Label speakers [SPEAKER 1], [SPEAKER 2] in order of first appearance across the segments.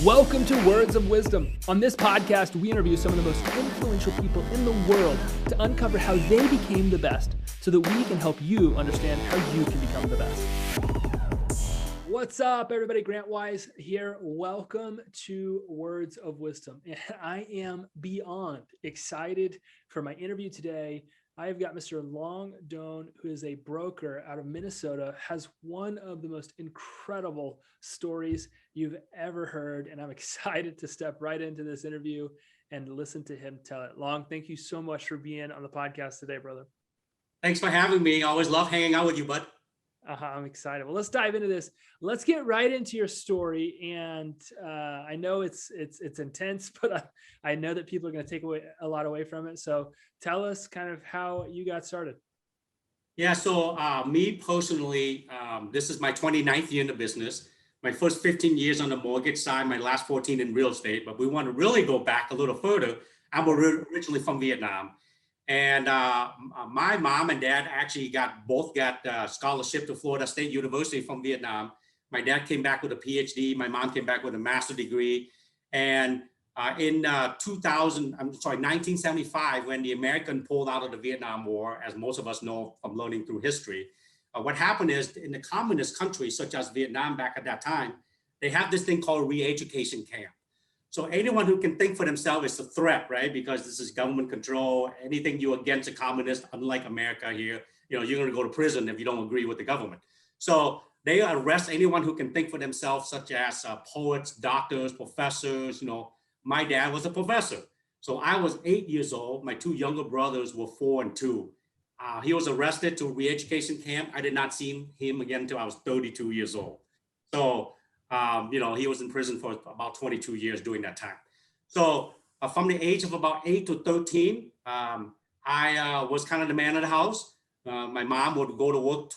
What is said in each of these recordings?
[SPEAKER 1] Welcome to Words of Wisdom. On this podcast, we interview some of the most influential people in the world to uncover how they became the best so that we can help you understand how you can become the best. What's up, everybody? Grant Wise here. Welcome to Words of Wisdom. And I am beyond excited for my interview today. I've got Mr. Doan, who is a broker out of Minnesota, has one of the most incredible stories you've ever heard. And I'm excited to step right into this interview and listen to him tell it. Long, thank you so much for being on the podcast today, brother.
[SPEAKER 2] Thanks for having me. I always love hanging out with you, bud.
[SPEAKER 1] I'm excited. Well, let's dive into this. Let's get right into your story. And I know it's intense, but I know that people are going to take away a lot away from it. So tell us kind of how you got started.
[SPEAKER 2] Yeah. So me personally, this is my 29th year in the business. My first 15 years on the mortgage side, my last 14 in real estate. But we want to really go back a little further. I'm originally from Vietnam. And my mom and dad actually both got scholarship to Florida State University from Vietnam. My dad came back with a PhD. My mom came back with a master's degree. And in 1975, when the American pulled out of the Vietnam War, as most of us know from learning through history, what happened is in the communist countries, such as Vietnam back at that time, they have this thing called reeducation camp. So anyone who can think for themselves is a threat, right? Because this is government control. Anything you against a communist, unlike America here, you're going to go to prison if you don't agree with the government. So they arrest anyone who can think for themselves, such as poets, doctors, professors. My dad was a professor. So I was 8 years old. My two younger brothers were 4 and 2. He was arrested to re-education camp. I did not see him again until I was 32 years old. So he was in prison for about 22 years during that time. So from the age of about 8 to 13, I was kind of the man of the house. My mom would go to work,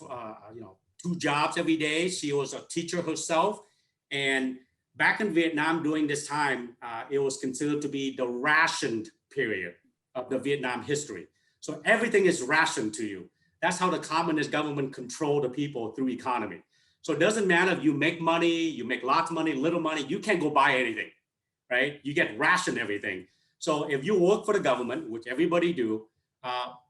[SPEAKER 2] 2 jobs every day. She was a teacher herself. And back in Vietnam during this time, it was considered to be the rationed period of the Vietnam history. So everything is rationed to you. That's how the communist government controlled the people through economy. So it doesn't matter if you make money, you make lots of money, little money, you can't go buy anything, right? You get rationed everything. So if you work for the government, which everybody do,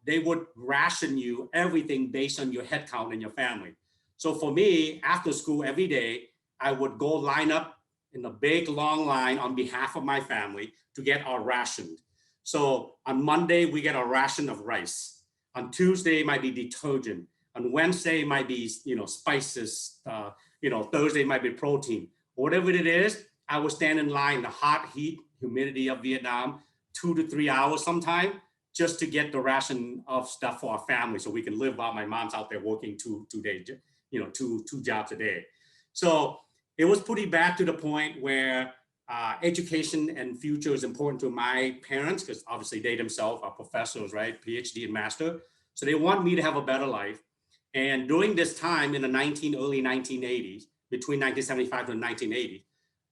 [SPEAKER 2] they would ration you everything based on your head count and your family. So for me, after school every day, I would go line up in a big long line on behalf of my family to get our rationed. So on Monday, we get a ration of rice. On Tuesday, it might be detergent. On Wednesday, it might be, spices. Thursday might be protein. Whatever it is, I would stand in line in the hot heat, humidity of Vietnam, 2 to 3 hours sometime, just to get the ration of stuff for our family so we can live while my mom's out there working two jobs a day. So it was pretty bad to the point where education and future is important to my parents, because obviously they themselves are professors, right? PhD and master. So they want me to have a better life. And during this time in the early 1980s, between 1975 and 1980,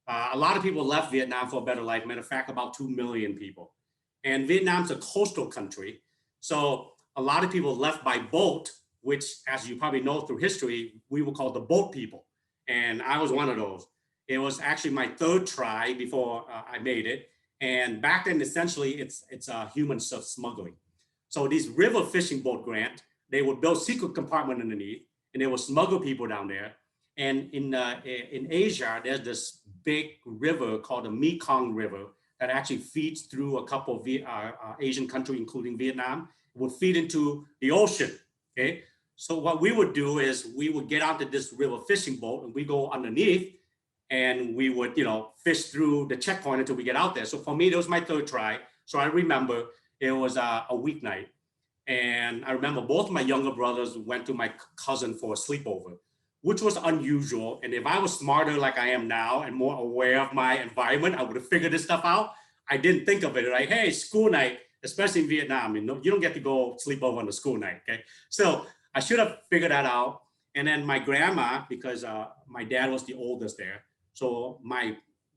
[SPEAKER 2] a lot of people left Vietnam for a better life. Matter of fact, about 2 million people. And Vietnam's a coastal country. So a lot of people left by boat, which, as you probably know through history, we were called the boat people. And I was one of those. It was actually my 3rd try before I made it. And back then, essentially, it's human smuggling. So these river fishing boat, Grant, they would build secret compartment underneath, and they would smuggle people down there. And in Asia, there's this big river called the Mekong River that actually feeds through a couple of Asian countries, including Vietnam. It would feed into the ocean. Okay, so what we would do is we would get onto this river fishing boat, and we go underneath, and we would fish through the checkpoint until we get out there. So for me, that was my 3rd try. So I remember it was a weeknight. And I remember both of my younger brothers went to my cousin for a sleepover, which was unusual. And if I was smarter like I am now and more aware of my environment, I would have figured this stuff out. I didn't think of it like, hey, school night, especially in Vietnam, you don't get to go sleep over on the school night, okay? So I should have figured that out. And then my grandma, because my dad was the oldest there. So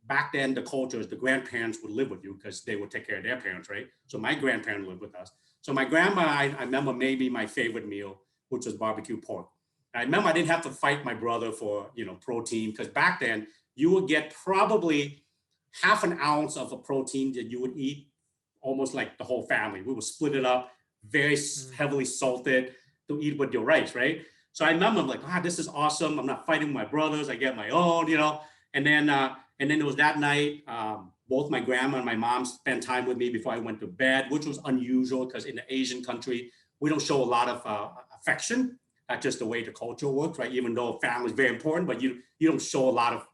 [SPEAKER 2] back then, the culture is the grandparents would live with you because they would take care of their parents, right? So my grandparents lived with us. So my grandma, I remember maybe my favorite meal, which was barbecue pork. I remember I didn't have to fight my brother for, protein, because back then you would get probably half an ounce of a protein that you would eat almost like the whole family. We would split it up, very heavily salted to eat with your rice, right? So I remember I'm like, this is awesome. I'm not fighting my brothers. I get my own, And then it was that night. Both my grandma and my mom spent time with me before I went to bed, which was unusual because in the Asian country, we don't show a lot of affection. That's just the way the culture works, right? Even though family is very important, but you don't show a lot of,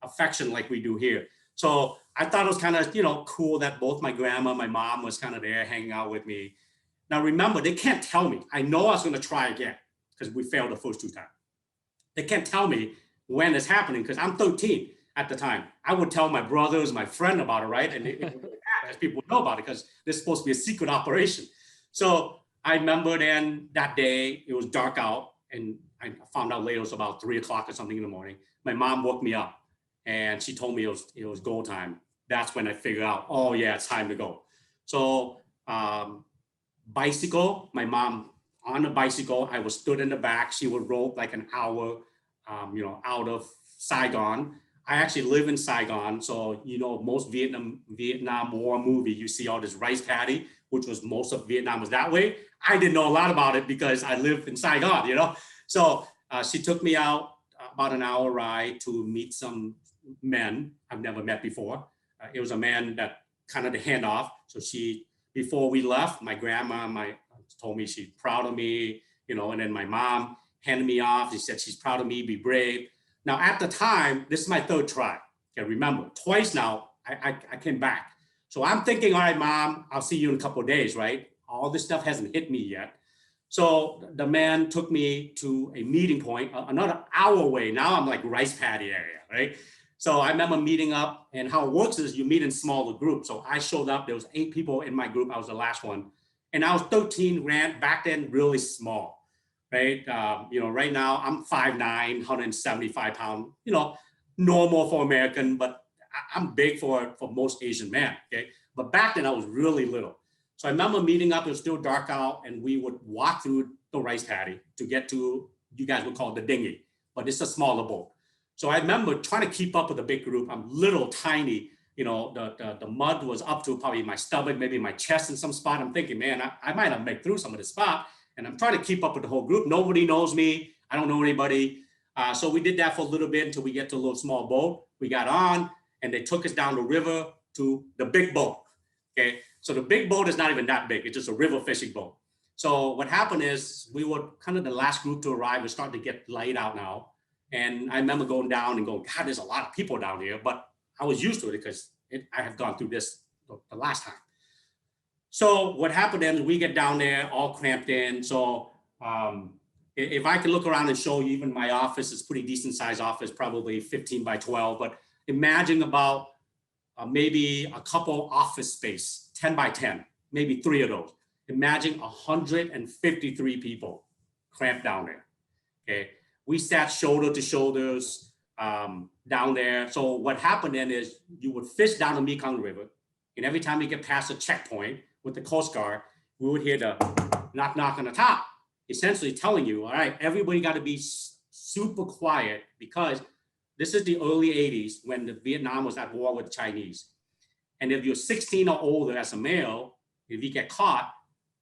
[SPEAKER 2] affection like we do here. So I thought it was kind of, cool that both my grandma and my mom was kind of there hanging out with me. Now, remember, they can't tell me. I know I was going to try again because we failed the first 2 times. They can't tell me when it's happening because I'm 13 at the time. I would tell my brothers, my friend about it, right? And as people know about it because this is supposed to be a secret operation. So I remember then that day, it was dark out and I found out later it was about 3 o'clock or something in the morning. My mom woke me up and she told me it was go time. That's when I figured out, oh yeah, it's time to go. So bicycle, my mom on a bicycle, I was stood in the back. She would rope like an hour, out of Saigon. I actually live in Saigon. So, most Vietnam War movie, you see all this rice paddy, which was most of Vietnam was that way. I didn't know a lot about it because I lived in Saigon, So she took me out about an hour ride to meet some men I've never met before. It was a man that kind of the handoff. So before we left, my grandma told me she's proud of me, and then my mom handed me off. She said she's proud of me, be brave. Now, at the time, this is my 3rd try. Okay, remember, twice now, I came back. So I'm thinking, all right, Mom, I'll see you in a couple of days, right? All this stuff hasn't hit me yet. So the man took me to a meeting point, another hour away. Now I'm like rice paddy area, right? So I remember meeting up, and how it works is you meet in smaller groups. So I showed up, there was 8 people in my group. I was the last one. And I was 13, back then really small, right? Right now I'm 5'9", 175 pounds, normal for American, but I'm big for most Asian men, okay? But back then I was really little. So I remember meeting up, it was still dark out, and we would walk through the rice paddy to get to, you guys would call it the dinghy, but it's a smaller boat. So I remember trying to keep up with the big group. I'm little, tiny, the mud was up to probably my stomach, maybe my chest in some spot. I'm thinking, man, I might have made through some of this spot. And I'm trying to keep up with the whole group. Nobody knows me. I don't know anybody. So we did that for a little bit until we get to a little small boat. We got on and they took us down the river to the big boat. Okay. So the big boat is not even that big. It's just a river fishing boat. So what happened is we were kind of the last group to arrive. We're starting to get light out now. And I remember going down and going, God, there's a lot of people down here. But I was used to it because I have gone through this the last time. So what happened then, we get down there all cramped in. So if I can look around and show you, even my office is pretty decent sized office, probably 15 by 12. But imagine about maybe a couple office space, 10 by 10, maybe 3 of those. Imagine 153 people cramped down there. Okay. We sat shoulder to shoulders down there. So what happened then is you would fish down the Mekong River. And every time you get past a checkpoint with the Coast Guard, we would hear the knock, knock on the top, essentially telling you, all right, everybody got to be super quiet because this is the early 80s when the Vietnam was at war with the Chinese. And if you're 16 or older as a male, if you get caught,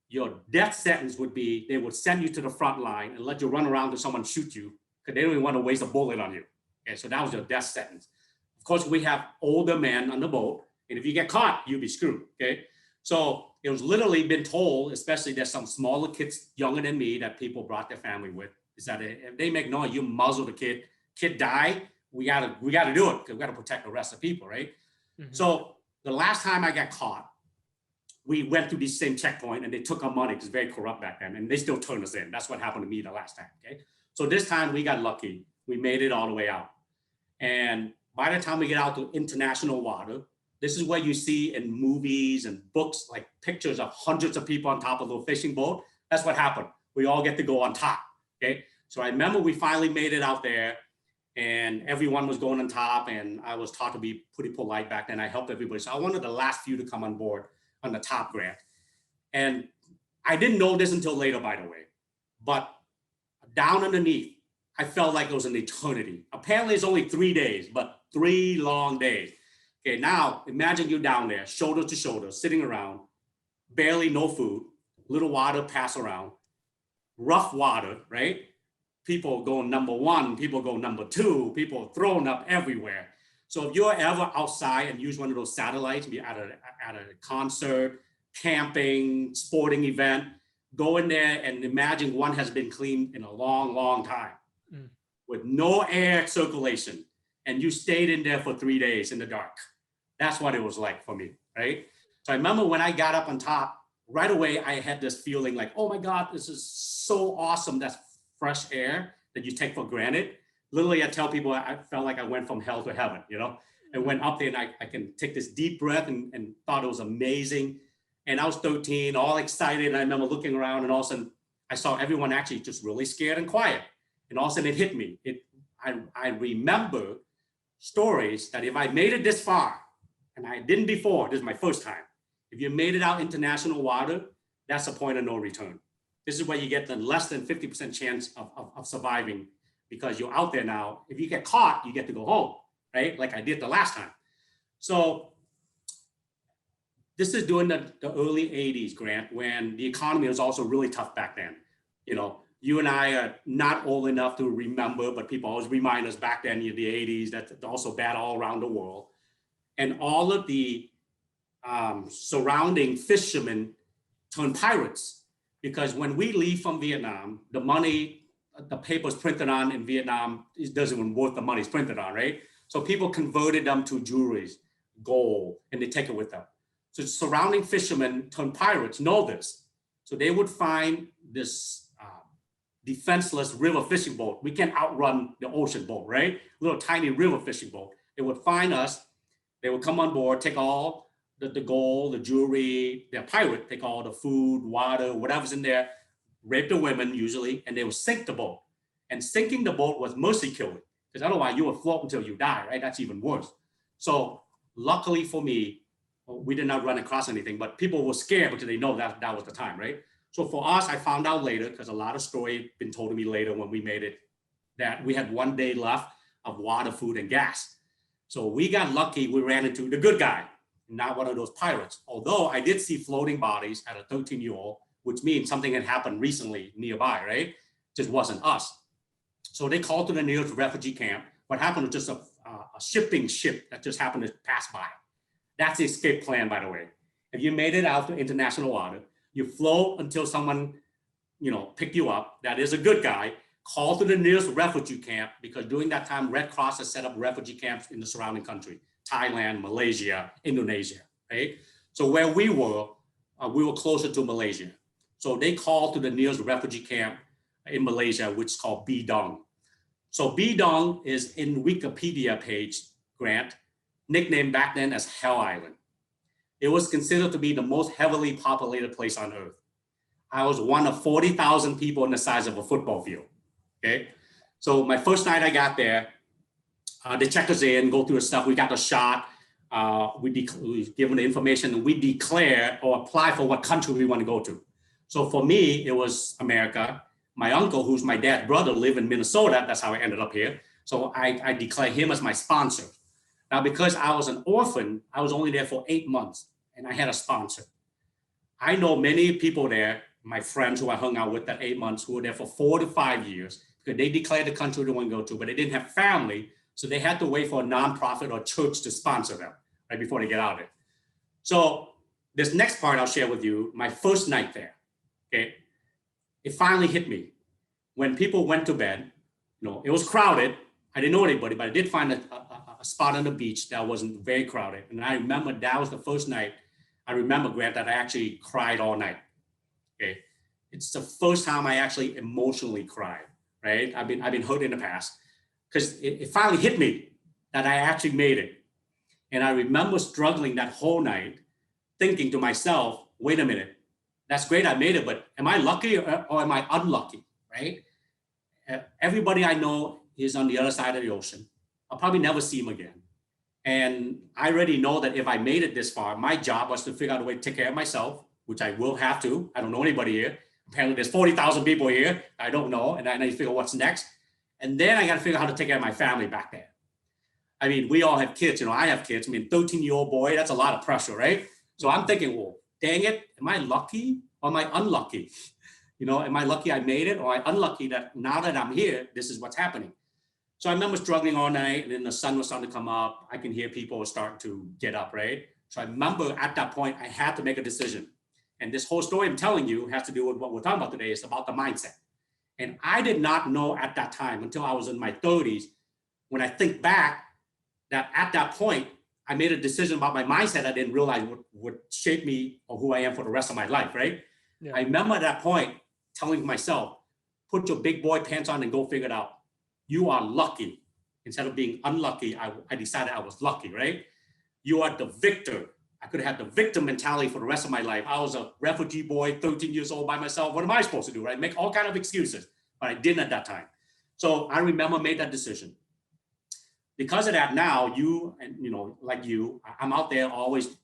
[SPEAKER 2] your death sentence would be, they would send you to the front line and let you run around till someone shoot you because they don't even want to waste a bullet on you. Okay, so that was your death sentence. Of course, we have older men on the boat, and if you get caught, you'll be screwed, okay? So it was literally been told, especially there's some smaller kids younger than me that people brought their family with, is that if they make noise, you muzzle the kid die, we gotta do it because we gotta protect the rest of the people, right? Mm-hmm. So the last time I got caught, we went through this same checkpoint and they took our money because it's very corrupt back then, and they still turned us in. That's what happened to me the last time, okay? So this time we got lucky. We made it all the way out. And by the time we get out to international water, this is where you see in movies and books, like pictures of hundreds of people on top of a little fishing boat. That's what happened. We all get to go on top, okay? So I remember we finally made it out there and everyone was going on top, and I was taught to be pretty polite back then. I helped everybody. So I wanted the last few to come on board on the top grant. And I didn't know this until later, by the way, but down underneath, I felt like it was an eternity. Apparently it's only 3 days, but 3 long days. Okay, now imagine you down there, shoulder to shoulder, sitting around, barely no food, little water pass around, rough water, right? People go number one, people go number two, people thrown up everywhere. So if you're ever outside and use one of those satellites, be at a concert, camping, sporting event, go in there and imagine one has been cleaned in a long, long time with no air circulation. And you stayed in there for 3 days in the dark. That's what it was like for me, right? So I remember when I got up on top, right away, I had this feeling like, oh my God, this is so awesome. That's fresh air that you take for granted. Literally, I tell people I felt like I went from hell to heaven, you know? I went up there and I can take this deep breath and thought it was amazing. And I was 13, all excited. And I remember looking around and all of a sudden I saw everyone actually just really scared and quiet. And all of a sudden it hit me. I remember stories that if I made it this far, and I didn't before, this is my first time. If you made it out international water, that's a point of no return. This is where you get the less than 50% chance of surviving because you're out there now. If you get caught, you get to go home, right? Like I did the last time. So this is during the early 80s, Grant, when the economy was also really tough back then. You know, you and I are not old enough to remember, but people always remind us back then in the 80s, that's also bad all around the world. And all of the surrounding fishermen turned pirates because when we leave from Vietnam, the money, the paper's printed on in Vietnam, it doesn't even worth the money it's printed on, right? So people converted them to jewelry, gold, and they take it with them. So surrounding fishermen turned pirates know this. So they would find this defenseless river fishing boat. We can't outrun the ocean boat, right? Little tiny river fishing boat. They would find us. They would come on board, take all the gold, the jewelry, they're pirate, take all the food, water, whatever's in there, rape the women usually, and they would sink the boat. And sinking the boat was mercy killing, because otherwise you would float until you die, right? That's even worse. So luckily for me, we did not run across anything, but people were scared because they know that was the time, right? So for us, I found out later, because a lot of story been told to me later when we made it, that we had 1 day left of water, food, and gas. So we got lucky, we ran into the good guy, not one of those pirates. Although I did see floating bodies at a 13-year-old, which means something had happened recently nearby, right? Just wasn't us. So they called to the nearest refugee camp. What happened was just a shipping ship that just happened to pass by. That's the escape plan, by the way. If you made it out to international water, you float until someone, picked you up. That is a good guy. Call to the nearest refugee camp, because during that time, Red Cross has set up refugee camps in the surrounding country, Thailand, Malaysia, Indonesia, right? So where we were closer to Malaysia. So they called to the nearest refugee camp in Malaysia, which is called Bidong. So Bidong is in Wikipedia page, Grant, nicknamed back then as Hell Island. It was considered to be the most heavily populated place on earth. I was one of 40,000 people in the size of a football field. Okay, so my first night I got there, they checked us in, go through the stuff. We got the shot. We given the information, and we declare or apply for what country we want to go to. So for me, it was America. My uncle, who's my dad's brother, lived in Minnesota. That's how I ended up here. So I declared him as my sponsor. Now, because I was an orphan, I was only there for 8 months, and I had a sponsor. I know many people there, my friends who I hung out with that 8 months, who were there for 4 to 5 years, because they declared the country they want to go to, but they didn't have family, so they had to wait for a nonprofit or church to sponsor them right before they get out of it. So this next part I'll share with you, my first night there, okay? It finally hit me. When people went to bed, it was crowded. I didn't know anybody, but I did find a spot on the beach that wasn't very crowded. And I remember that was the first night, I remember, Grant, that I actually cried all night, okay? It's the first time I actually emotionally cried, right? I've been hurt in the past, because it finally hit me that I actually made it. And I remember struggling that whole night, thinking to myself, wait a minute, that's great, I made it, but am I lucky or am I unlucky, right? Everybody I know is on the other side of the ocean. I'll probably never see him again. And I already know that if I made it this far, my job was to figure out a way to take care of myself, which I will have to. I don't know anybody here. Apparently there's 40,000 people here. I don't know. And I need to figure what's next. And then I got to figure out how to take care of my family back there. I mean, we all have kids, I have kids. I mean, 13-year-old boy, that's a lot of pressure, right? So I'm thinking, well, dang it, am I lucky or am I unlucky? Am I lucky I made it, or am I unlucky that now that I'm here, this is what's happening? So I remember struggling all night, and then the sun was starting to come up. I can hear people starting to get up, right? So I remember at that point, I had to make a decision. And this whole story I'm telling you has to do with what we're talking about today. It's about the mindset. And I did not know at that time, until I was in my 30s, when I think back, that at that point, I made a decision about my mindset I didn't realize would shape me or who I am for the rest of my life, right? Yeah. I remember at that point telling myself, put your big boy pants on and go figure it out. You are lucky. Instead of being unlucky, I decided I was lucky, right? You are the victor. I could have had the victim mentality for the rest of my life. I was a refugee boy, 13 years old by myself. What am I supposed to do, right? Make all kinds of excuses, but I didn't at that time. So I remember made that decision. Because of that, now I'm out there always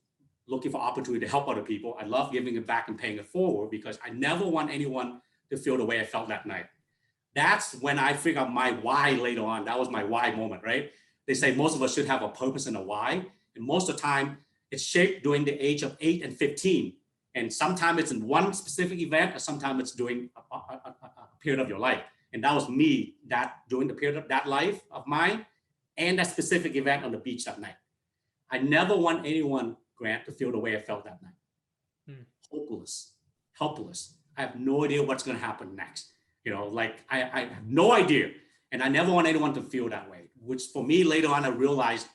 [SPEAKER 2] looking for opportunity to help other people. I love giving it back and paying it forward, because I never want anyone to feel the way I felt that night. That's when I figured out my why later on. That was my why moment, right? They say most of us should have a purpose and a why. And most of the time, it's shaped during the age of 8 and 15. And sometimes it's in one specific event, or sometimes it's during a period of your life. And that was me, that during the period of that life of mine, and that specific event on the beach that night. I never want anyone, Grant, to feel the way I felt that night. Hopeless, helpless. I have no idea what's going to happen next. I have no idea. And I never want anyone to feel that way, which for me, later on, I realized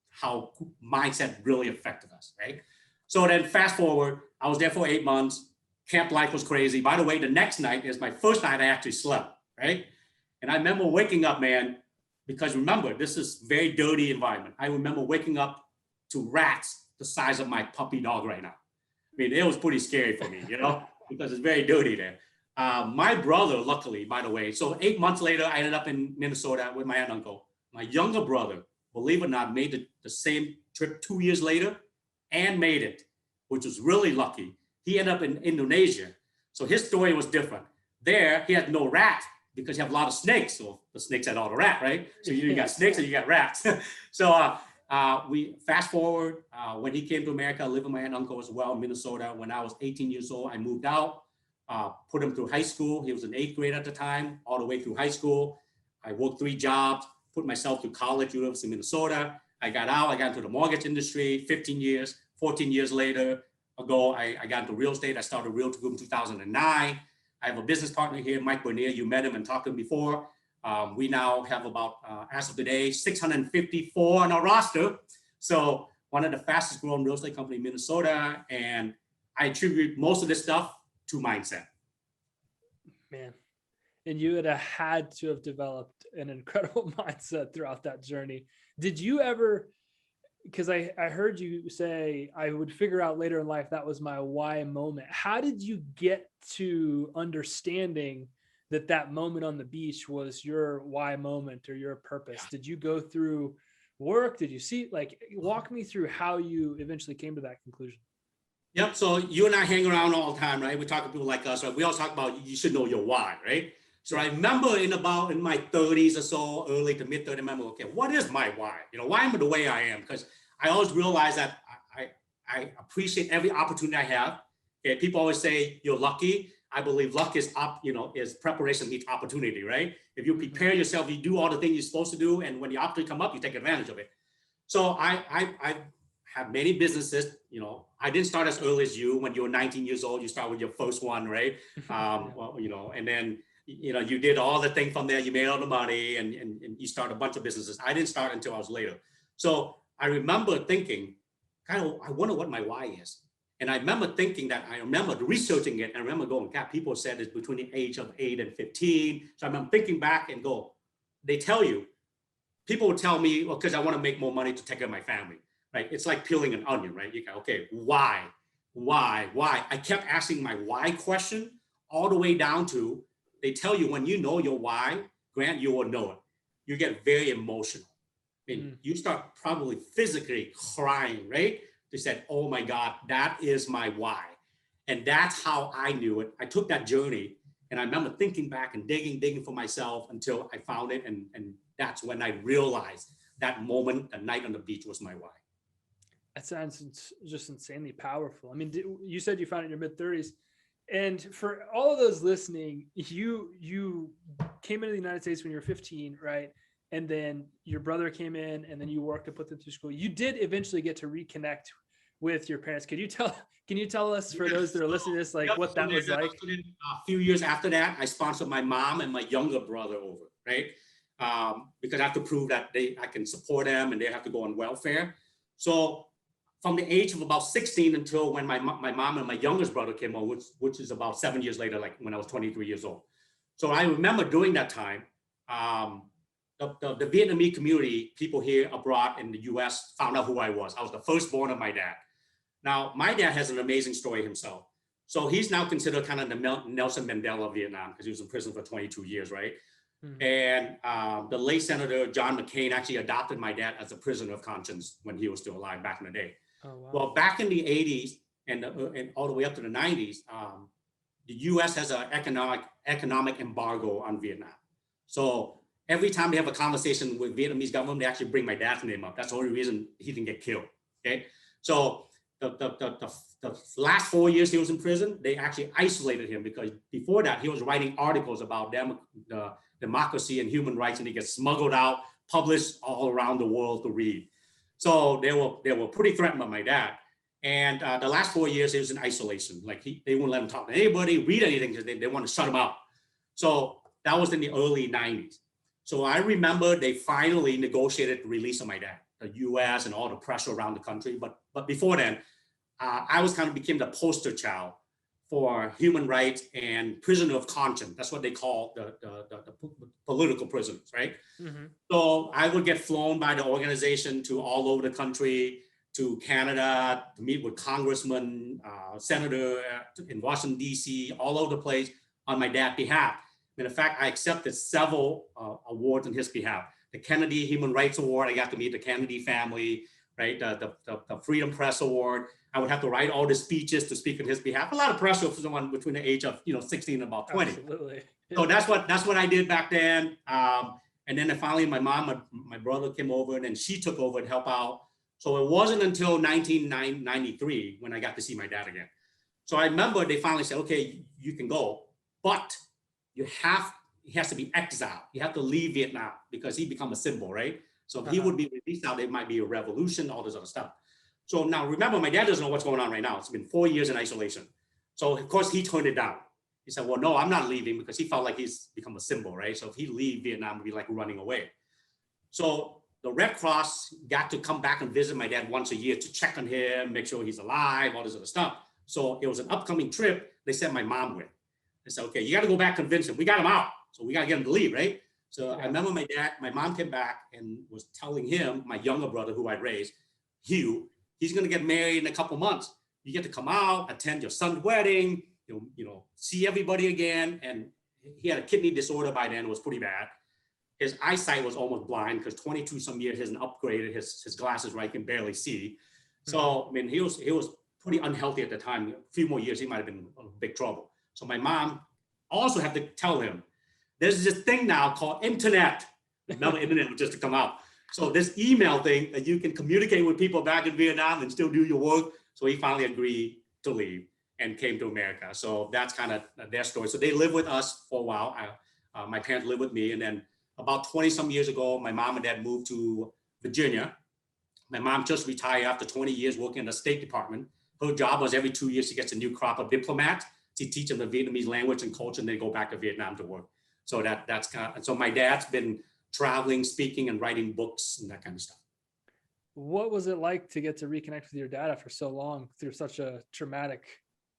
[SPEAKER 2] how mindset really affected us, right? So then fast forward, I was there for 8 months. Camp life was crazy. By the way, the next night is my first night I actually slept, right? And I remember waking up, man, because remember, this is very dirty environment. I remember waking up to rats the size of my puppy dog right now. I mean, it was pretty scary for me, because it's very dirty there. My brother, luckily, by the way, so 8 months later, I ended up in Minnesota with my aunt and uncle. My younger brother, believe it or not, made the same trip 2 years later and made it, which was really lucky. He ended up in Indonesia. So his story was different. There, he had no rat because you have a lot of snakes. So the snakes had all the rat, right? So you got snakes and you got rats. So we fast forward, when he came to America, I lived with my aunt and uncle as well in Minnesota. When I was 18 years old, I moved out, put him through high school. He was in 8th grade at the time, all the way through high school. I worked 3 jobs, put myself through college, University of Minnesota. I got out, I got into the mortgage industry, 15 years, 14 years later ago, I got into real estate. I started Realty Group in 2009. I have a business partner here, Mike Bernier. You met him and talked to him before. We now have about, as of today, 654 on our roster. So one of the fastest growing real estate company in Minnesota. And I attribute most of this stuff to mindset.
[SPEAKER 1] Man, and you had to have developed an incredible mindset throughout that journey. Did you ever, because I heard you say, I would figure out later in life, that was my why moment. How did you get to understanding that moment on the beach was your why moment or your purpose? Did you go through work? Did you see, walk me through how you eventually came to that conclusion?
[SPEAKER 2] Yep. So you and I hang around all the time, right? We talk to people like us, right? We always talk about you should know your why, right? So I remember in my 30s or so, early to mid 30s, I remember, okay, what is my why? Why am I the way I am? Because I always realize that I appreciate every opportunity I have. Okay, people always say you're lucky. I believe luck is is preparation meets opportunity, right? If you prepare yourself, you do all the things you're supposed to do, and when the opportunity come up, you take advantage of it. So I have many businesses. I didn't start as early as you. When you were 19 years old, you start with your first one, right? And then you did all the things from there. You made all the money, and you started a bunch of businesses. I didn't start until I was later. So I remember thinking, I wonder what my why is. And I remember thinking that, I remember researching it, and I remember going, God, people said it's between the age of 8 and 15. So I remember thinking back and they tell you, people will tell me, well, because I want to make more money to take care of my family, right? It's like peeling an onion, right? You go, okay, why? I kept asking my why question all the way down to, they tell you when you know your why, Grant, you will know it. You get very emotional. You start probably physically crying, right? They said, oh my God, that is my why. And that's how I knew it. I took that journey, and I remember thinking back and digging for myself until I found it. And that's when I realized that moment, the night on the beach was my why.
[SPEAKER 1] That sounds just insanely powerful. I mean, you said you found it in your mid-30s. And for all of those listening, you came into the United States when you were 15, right? And then your brother came in, and then you worked to put them through school. You did eventually get to reconnect with your parents. Can you tell us, for those that are listening to this, like what that was like?
[SPEAKER 2] A few years after that, I sponsored my mom and my younger brother over, right? Because I have to prove that I can support them and they have to go on welfare. So from the age of about 16 until when my mom and my youngest brother came over, which is about 7 years later, like when I was 23 years old. So I remember during that time, the Vietnamese community, people here abroad in the US, found out who I was. I was the firstborn of my dad. Now, my dad has an amazing story himself. So he's now considered kind of the Nelson Mandela of Vietnam, because he was in prison for 22 years, right? Mm-hmm. And the late Senator John McCain actually adopted my dad as a prisoner of conscience when he was still alive back in the day. Oh, wow. Well, back in the 80s and all the way up to the 90s, the US has an economic embargo on Vietnam. So every time they have a conversation with Vietnamese government, they actually bring my dad's name up. That's the only reason he didn't get killed, okay? So the last 4 years he was in prison, they actually isolated him, because before that he was writing articles about the democracy and human rights, and he gets smuggled out, published all around the world to read. So they were pretty threatened by my dad. And the last 4 years he was in isolation. Like they wouldn't let him talk to anybody, read anything, because they want to shut him out. So that was in the early 90s. So I remember they finally negotiated the release of my dad, the US and all the pressure around the country. But before then, I was kind of became the poster child for human rights and prisoner of conscience. That's what they call the political prisoners, right? Mm-hmm. So I would get flown by the organization to all over the country, to Canada, to meet with congressmen, senator in Washington, D.C., all over the place on my dad's behalf. And in fact, I accepted several awards on his behalf. The Kennedy Human Rights Award, I got to meet the Kennedy family, right? The Freedom Press Award. I would have to write all the speeches to speak on his behalf. A lot of pressure for someone between the age of 16 and about 20. Absolutely. Yeah. So that's what I did back then. And then finally, my mom, my brother came over, and then she took over and helped out. So it wasn't until 1993 when I got to see my dad again. So I remember they finally said, okay, you can go, but he has to be exiled. You have to leave Vietnam, because he become a symbol, right? So if he would be released out, there might be a revolution, all this other stuff. So now remember, my dad doesn't know what's going on right now. It's been 4 years in isolation. So of course he turned it down. He said, well, no, I'm not leaving, because he felt like he's become a symbol, right? So if he leave Vietnam, it would be like running away. So the Red Cross got to come back and visit my dad once a year to check on him, make sure he's alive, all this other stuff. So it was an upcoming trip. They sent my mom with. They said, okay, you got to go back, convince him. We got him out. So we got to get him to leave, right? So I remember my mom came back and was telling him, my younger brother, who I raised, Hugh, he's going to get married in a couple months. You get to come out, attend your son's wedding, see everybody again. And he had a kidney disorder by then. It was pretty bad. His eyesight was almost blind, because 22 some years hasn't upgraded his glasses, right? Can barely see. So, I mean, he was pretty unhealthy at the time. A few more years, he might've been in big trouble. So my mom also had to tell him, there's this thing now called internet. Remember, internet was just to come out. So this email thing that you can communicate with people back in Vietnam and still do your work. So he finally agreed to leave and came to America. So that's kind of their story. So they lived with us for a while. My parents lived with me. And then about 20 some years ago, my mom and dad moved to Virginia. My mom just retired after 20 years working in the State Department. Her job was every 2 years she gets a new crop of diplomats to teach them the Vietnamese language and culture, and they go back to Vietnam to work. So that's kind of, so my dad's been traveling, speaking, and writing books and that kind of stuff.
[SPEAKER 1] What was it like to get to reconnect with your dad after so long through such a traumatic,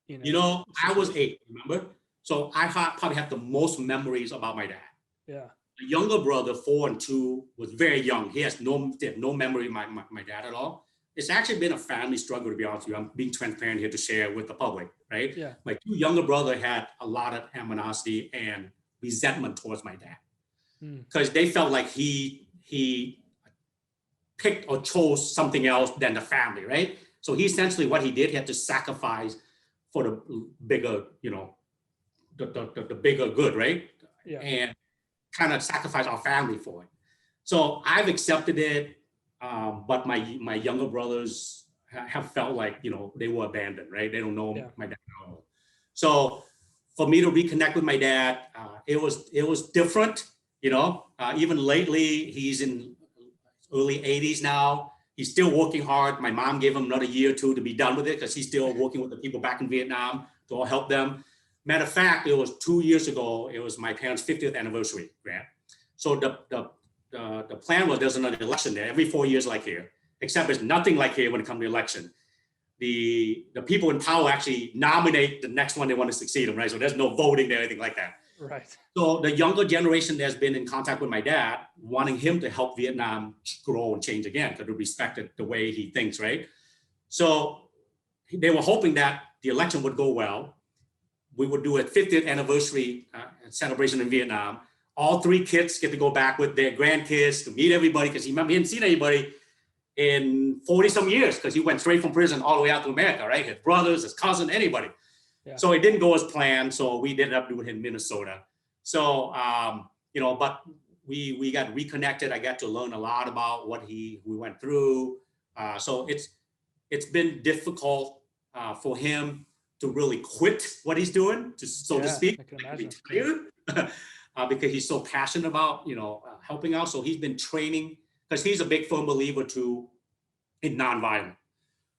[SPEAKER 2] I was 8, remember? So I probably have the most memories about my dad.
[SPEAKER 1] Yeah.
[SPEAKER 2] My younger brother, 4 and 2, was very young. He has no memory of my dad at all. It's actually been a family struggle, to be honest with you. I'm being transparent here to share with the public, right? Yeah. My 2 younger brothers had a lot of animosity and resentment towards my dad, because they felt like he picked or chose something else than the family, right? So he essentially, what he did, he had to sacrifice for the bigger, the bigger good, right? Yeah. And kind of sacrifice our family for it. So I've accepted it, but my younger brothers have felt like, they were abandoned, right? They don't know my dad at all. So for me to reconnect with my dad, it was different, even lately. He's in early 80s now. He's still working hard. My mom gave him another year or two to be done with it because he's still working with the people back in Vietnam to all help them. Matter of fact, it was 2 years ago. It was my parents' 50th anniversary, Grant. So the plan was there's another election there every 4 years like here, except it's nothing like here when it comes to election. The people in power actually nominate the next one they want to succeed them, right? So there's no voting there, anything like that.
[SPEAKER 1] Right.
[SPEAKER 2] So the younger generation that's been in contact with my dad, wanting him to help Vietnam grow and change again, because they respected the way he thinks, right? So they were hoping that the election would go well. We would do a 50th anniversary celebration in Vietnam. All 3 kids get to go back with their grandkids to meet everybody, because he hadn't seen anybody in 40 some years, because he went straight from prison all the way out to America, right? His brothers, his cousin, anybody. Yeah. So it didn't go as planned. So we ended up doing it in Minnesota. So, but we got reconnected. I got to learn a lot about what we went through. So it's been difficult for him to really quit what he's doing, to speak,
[SPEAKER 1] I can imagine.
[SPEAKER 2] because he's so passionate about, helping out. So he's been training, because he's a big firm believer too in nonviolence.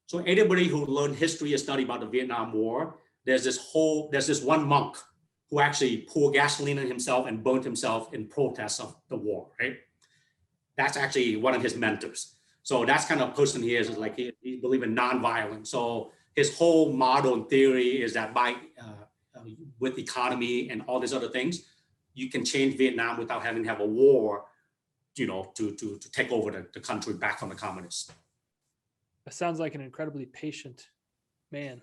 [SPEAKER 2] So anybody who learned history or study about the Vietnam War, there's this one monk who actually poured gasoline on himself and burnt himself in protest of the war, right? That's actually one of his mentors. So that's kind of person he is like he believes in nonviolence. So his whole motto and theory is that with economy and all these other things, you can change Vietnam without having to have a war, to take over the country back from the communists.
[SPEAKER 1] That sounds like an incredibly patient man.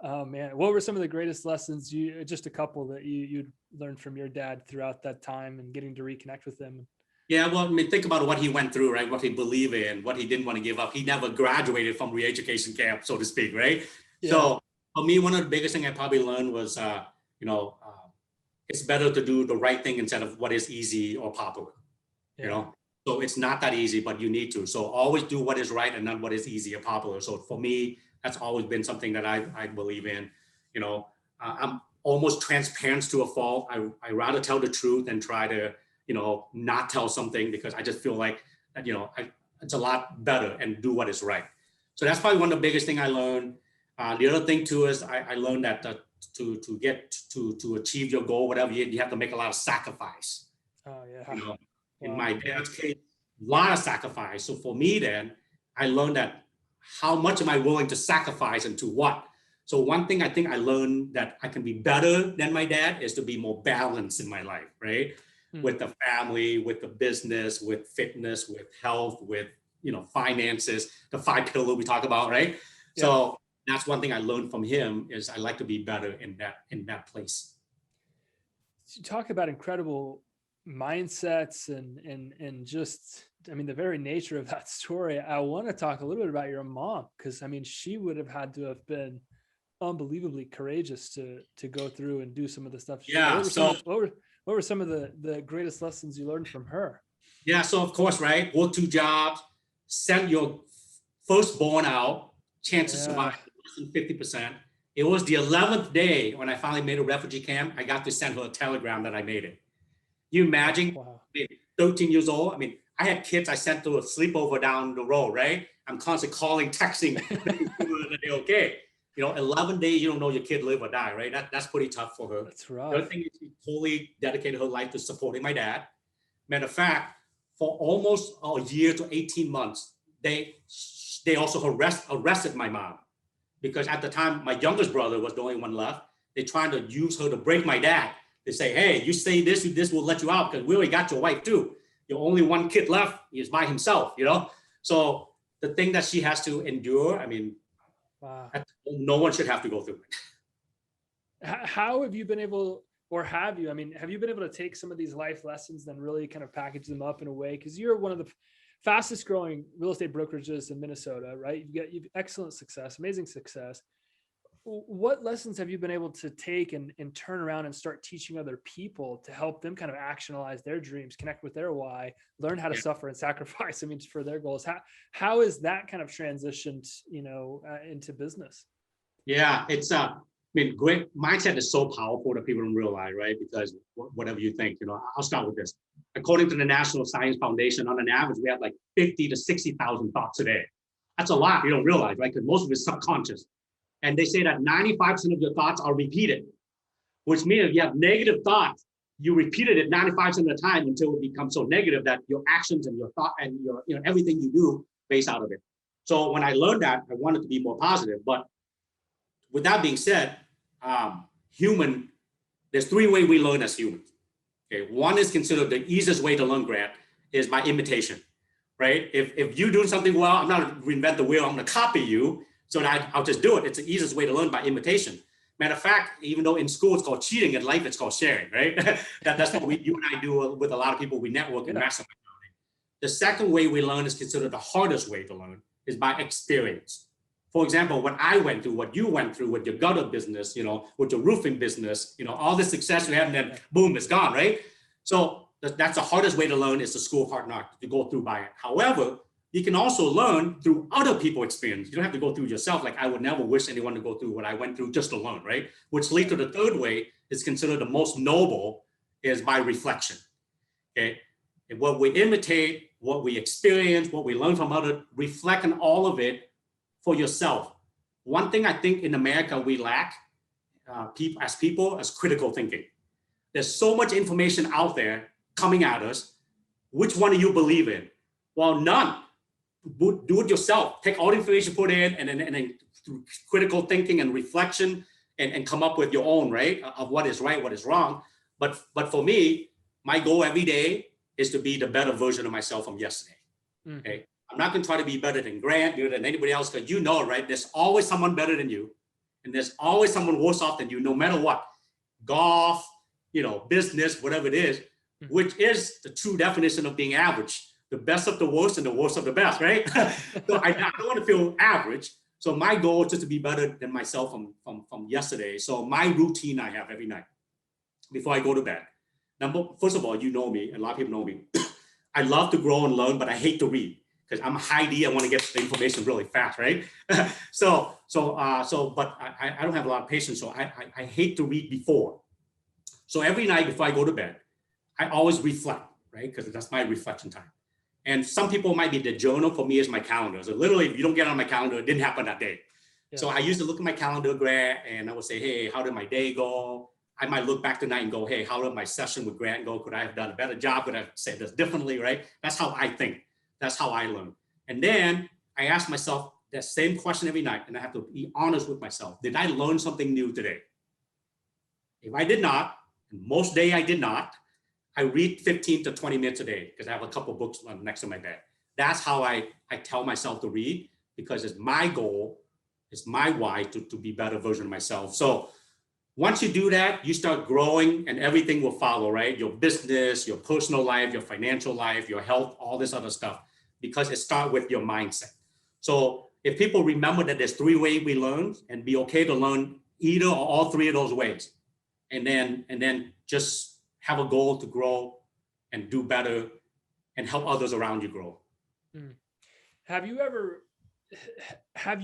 [SPEAKER 1] Oh man, what were some of the greatest lessons just a couple that you learned from your dad throughout that time and getting to reconnect with him?
[SPEAKER 2] Yeah, well, think about what he went through, right? What he believed in, what he didn't want to give up. He never graduated from reeducation camp, so to speak, right? Yeah. So for me, one of the biggest things I probably learned was, it's better to do the right thing instead of what is easy or popular, So it's not that easy, but you need to. So always do what is right and not what is easy or popular. So for me, that's always been something that I believe in. I'm almost transparent to a fault. I rather tell the truth than try to, not tell something, because I just feel like that, it's a lot better and do what is right. So that's probably one of the biggest thing I learned. The other thing too is I learned that to get to achieve your goal, whatever, you have to make a lot of sacrifice.
[SPEAKER 1] Oh yeah.
[SPEAKER 2] In my dad's case, a lot of sacrifice. So for me then, I learned that how much am I willing to sacrifice and to what? So one thing I think I learned that I can be better than my dad is to be more balanced in my life, right? With the family, with the business, with fitness, with health, with, finances, the 5 pillars we talk about, right? Yeah. So that's one thing I learned from him is I like to be better in that place.
[SPEAKER 1] You talk about incredible mindsets and just, the very nature of that story. I want to talk a little bit about your mom, because she would have had to have been unbelievably courageous to go through and do some of the stuff.
[SPEAKER 2] Yeah.
[SPEAKER 1] What were some of the greatest lessons you learned from her?
[SPEAKER 2] Yeah. So of course, right. Work 2 jobs, send your firstborn out, chance to survive less than 50%. It was the 11th day when I finally made a refugee camp. I got to send her a telegram that I made it. You imagine,
[SPEAKER 1] wow.
[SPEAKER 2] 13 years old. I had kids I sent to a sleepover down the road, right? I'm constantly calling, texting, that they're okay. 11 days, you don't know your kid live or die, right? That's pretty tough for her.
[SPEAKER 1] That's rough.
[SPEAKER 2] The other thing is she totally dedicated her life to supporting my dad. Matter of fact, for almost a year to 18 months, they also arrested my mom, because at the time, my youngest brother was the only one left. They tried to use her to break my dad. They say, hey, you say this will let you out, because we already got your wife too. Your only one kid left is by himself, So the thing that she has to endure,
[SPEAKER 1] wow.
[SPEAKER 2] No one should have to go through it.
[SPEAKER 1] How have you been able, or have you been able to take some of these life lessons and really kind of package them up in a way? Because you're one of the fastest growing real estate brokerages in Minnesota, right? You've excellent success, amazing success. what lessons have you been able to take and turn around and start teaching other people to help them kind of actionalize their dreams, connect with their why, learn how to suffer and sacrifice, I mean, for their goals? How is that kind of transitioned, into business?
[SPEAKER 2] Yeah, it's I mean, great mindset is so powerful that people don't realize, right? Because whatever you think, I'll start with this. According to the National Science Foundation, on an average, we have like 50 to 60,000 thoughts a day. That's a lot. You don't realize, right? Because most of it's subconscious. And they say that 95% of your thoughts are repeated, which means if you have negative thoughts, you repeated it 95% of the time until it becomes so negative that your actions and your thought and your, everything you do based out of it. So when I learned that, I wanted to be more positive. But with that being said, there's three ways we learn as humans. Okay, one is considered the easiest way to learn, Grant, is by imitation, right? If you're doing something well, I'm not going to reinvent the wheel, I'm going to copy you, so that I'll just do it. It's the easiest way to learn, by imitation. Matter of fact, even though in school it's called cheating, in life it's called sharing, right? That's what you and I do with a lot of people we network and mastermind. The second way we learn is considered the hardest way to learn, is by experience. For example, what I went through, what you went through with your gutter business, with your roofing business, all the success you have, and then boom, it's gone, right? So that's the hardest way to learn, is the school of hard knocks, to go through by it. However, you can also learn through other people's experience. You don't have to go through yourself. Like, I would never wish anyone to go through what I went through just to learn, right? Which leads to the third way, is considered the most noble, is by reflection. Okay, and what we imitate, what we experience, what we learn from others, reflect on all of it for yourself. One thing I think in America we lack, as critical thinking. There's so much information out there coming at us. Which one do you believe in? Well, none. Do it yourself. Take all the information, put in, and then through critical thinking and reflection, and come up with your own, right, of what is right, what is wrong. But for me, my goal every day is to be the better version of myself from yesterday. Okay. I'm not going to try to be better than Grant, better than anybody else, because right? There's always someone better than you, and there's always someone worse off than you, no matter what. Golf, business, whatever it is, which is the true definition of being average. The best of the worst and the worst of the best, right? So I don't want to feel average. So my goal is just to be better than myself from yesterday. So my routine I have every night before I go to bed. First of all, you know me, a lot of people know me. I love to grow and learn, but I hate to read, because I'm high D. I want to get the information really fast, right? But I don't have a lot of patience, so I hate to read before. So every night before I go to bed, I always reflect, right? Because that's my reflection time. And some people might be the journal. For me, is my calendar. So literally, if you don't get on my calendar, it didn't happen that day. Yeah. So I used to look at my calendar, Grant, and I would say, hey, how did my day go? I might look back tonight and go, hey, how did my session with Grant go? Could I have done a better job? Could I have said this differently, right? That's how I think. That's how I learn. And then I ask myself that same question every night, and I have to be honest with myself. Did I learn something new today? If I did not, and most day I did not, I read 15 to 20 minutes a day, because I have a couple books next to my bed. That's how I tell myself to read, because it's my goal, it's my why to be a better version of myself. So once you do that, you start growing, and everything will follow, right? Your business, your personal life, your financial life, your health, all this other stuff, because it starts with your mindset. So if people remember that there's three ways we learn, and be okay to learn either or all three of those ways, and then just have a goal to grow and do better and help others around you grow.
[SPEAKER 1] Have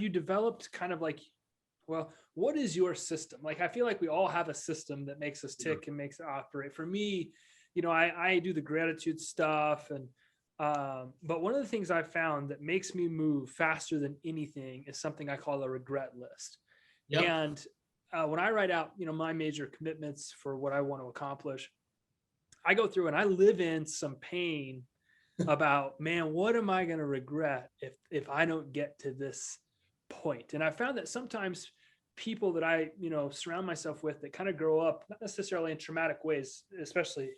[SPEAKER 1] you developed kind of like, well, what is your system? Like, I feel like we all have a system that makes us tick and makes it operate. For me, I do the gratitude stuff, and but one of the things I've found that makes me move faster than anything is something I call a regret list. Yep. And when I write out, my major commitments for what I want to accomplish, I go through and I live in some pain about, man, what am I going to regret if I don't get to this point? And I found that sometimes people that I, surround myself with that kind of grow up, not necessarily in traumatic ways, especially,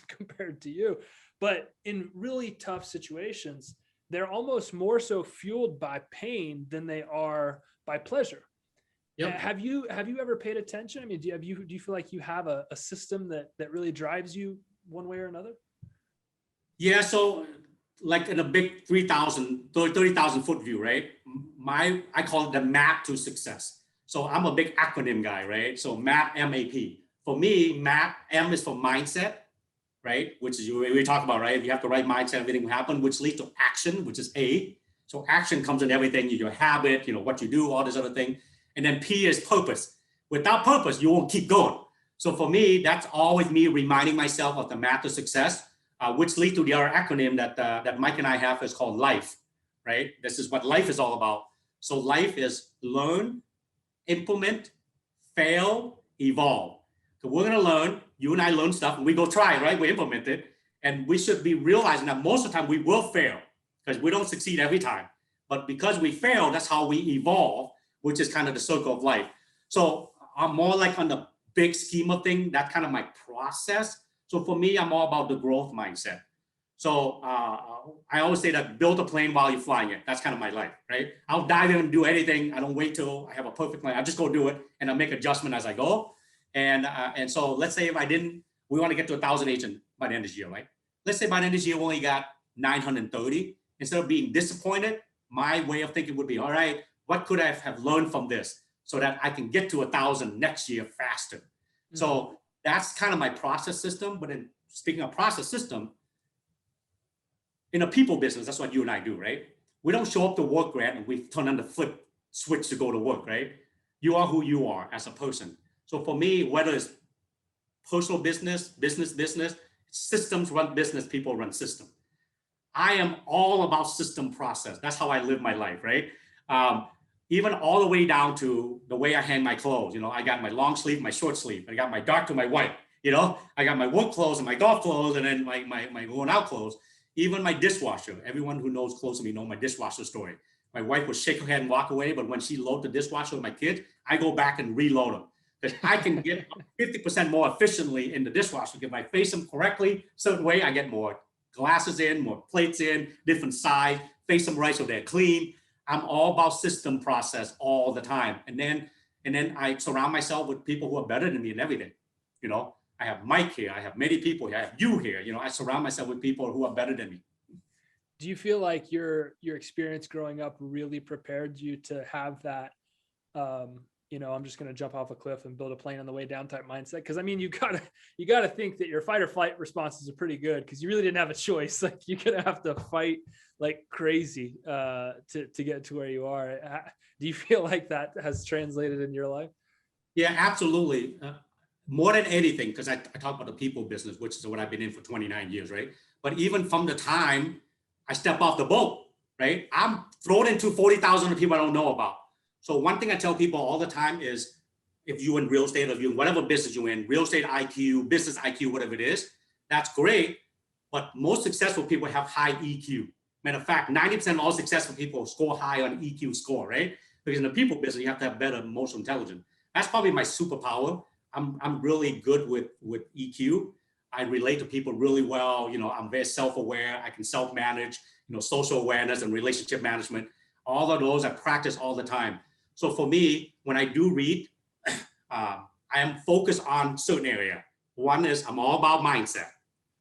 [SPEAKER 1] compared to you, but in really tough situations, they're almost more so fueled by pain than they are by pleasure. Yep. Have you ever paid attention? I mean, do you feel like you have a system that really drives you one way or another? Yeah.
[SPEAKER 2] So like in a big 30,000 foot view, right? I call it the map to success. So I'm a big acronym guy, right? So MAP, M-A-P. For me, MAP, M is for mindset, right? Which is we talk about, right? If you have the right mindset, everything will happen, which leads to action, which is A. So action comes in everything, your habit, what you do, all this other thing. And then P is purpose. Without purpose, you won't keep going. So for me, that's always me reminding myself of the math of success, which leads to the other acronym that Mike and I have is called LIFE, right? This is what life is all about. So life is learn, implement, fail, evolve. So we're going to learn, you and I learn stuff and we go try it, right? We implement it. And we should be realizing that most of the time we will fail because we don't succeed every time. But because we fail, that's how we evolve, which is kind of the circle of life. So I'm more like on the big scheme of things, that's kind of my process. So for me, I'm all about the growth mindset. So I always say that build a plane while you're flying it. That's kind of my life, right? I'll dive in and do anything. I don't wait till I have a perfect plan. I just go do it and I'll make adjustment as I go. And so let's say if we want to get to 1,000 agents by the end of this year, right? Let's say by the end of this year, we only got 930. Instead of being disappointed, my way of thinking would be, all right, what could I have learned from this so that I can get to 1,000 next year faster? Mm-hmm. So that's kind of my process system. But then speaking of process system, in a people business, that's what you and I do, right? We don't show up to work, Grant, and we turn on the flip switch to go to work, right? You are who you are as a person. So for me, whether it's personal business, systems run business, people run system. I am all about system process. That's how I live my life, right? Even all the way down to the way I hang my clothes. I got my long sleeve, my short sleeve. I got my dark to my white. I got my work clothes and my golf clothes, and then my going out clothes. Even my dishwasher. Everyone who knows close to me know my dishwasher story. My wife would shake her head and walk away, but when she loads the dishwasher with my kids, I go back and reload them. Because I can get 50% more efficiently in the dishwasher. If I face them correctly, certain way, I get more glasses in, more plates in, different size, face them right so they're clean. I'm all about system process all the time. And then I surround myself with people who are better than me in everything. I have Mike here, I have many people here, I have you here. I surround myself with people who are better than me.
[SPEAKER 1] Do you feel like your experience growing up really prepared you to have that I'm just going to jump off a cliff and build a plane on the way down type mindset? Because I mean, you gotta think that your fight or flight responses are pretty good because you really didn't have a choice. Like you're gonna have to fight like crazy to get to where you are. Do you feel like that has translated in your life?
[SPEAKER 2] Yeah, absolutely. More than anything, because I talk about the people business, which is what I've been in for 29 years, right? But even from the time I step off the boat, right? I'm thrown into 40,000 people I don't know about. So one thing I tell people all the time is if you're in real estate or if you're in whatever business you're in, real estate IQ, business IQ, whatever it is, that's great. But most successful people have high EQ. Matter of fact, 90% of all successful people score high on EQ score, right? Because in the people business, you have to have better emotional intelligence. That's probably my superpower. I'm really good with EQ. I relate to people really well. I'm very self-aware. I can self-manage, social awareness and relationship management. All of those I practice all the time. So for me, when I do read, I am focused on certain area. One is I'm all about mindset.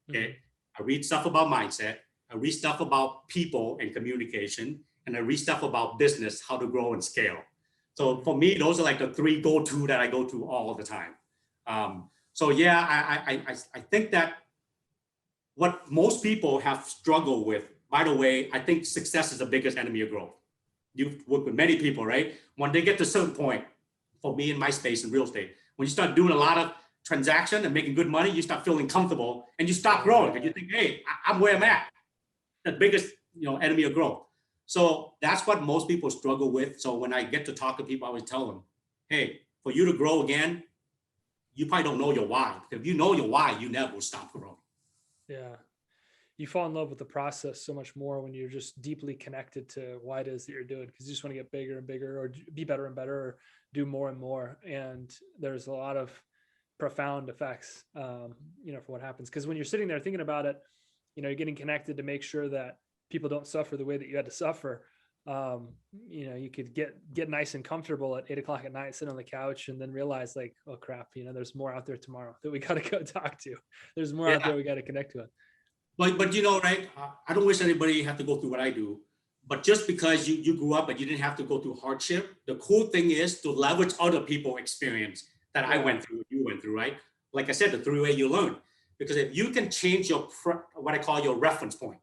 [SPEAKER 2] Okay, I read stuff about mindset. I read stuff about people and communication, and I read stuff about business, how to grow and scale. So for me, those are like the three go-to that I go to all the time. So yeah, I think that what most people have struggled with, by the way, I think success is the biggest enemy of growth. You've worked with many people, right? When they get to a certain point, for me in my space in real estate, when you start doing a lot of transaction and making good money, you start feeling comfortable and you stop growing because you think, hey, I'm where I'm at. The biggest, enemy of growth. So that's what most people struggle with. So when I get to talk to people, I always tell them, hey, for you to grow again, you probably don't know your why. If you know your why, you never will stop growing.
[SPEAKER 1] Yeah. You fall in love with the process so much more when you're just deeply connected to why it is that you're doing, because you just want to get bigger and bigger or be better and better or do more and more. And there's a lot of profound effects, for what happens. Because when you're sitting there thinking about it, you're getting connected to make sure that people don't suffer the way that you had to suffer. You could get nice and comfortable at 8 o'clock at night, sit on the couch and then realize like, oh crap, there's more out there tomorrow that we got to go talk to. There's more out there we got to connect with.
[SPEAKER 2] But right, I don't wish anybody had to go through what I do, But just because you grew up and you didn't have to go through hardship, the cool thing is to leverage other people's experience that I went through, you went through, right? Like I said, the 3 way you learn. Because if you can change your, what I call your reference point,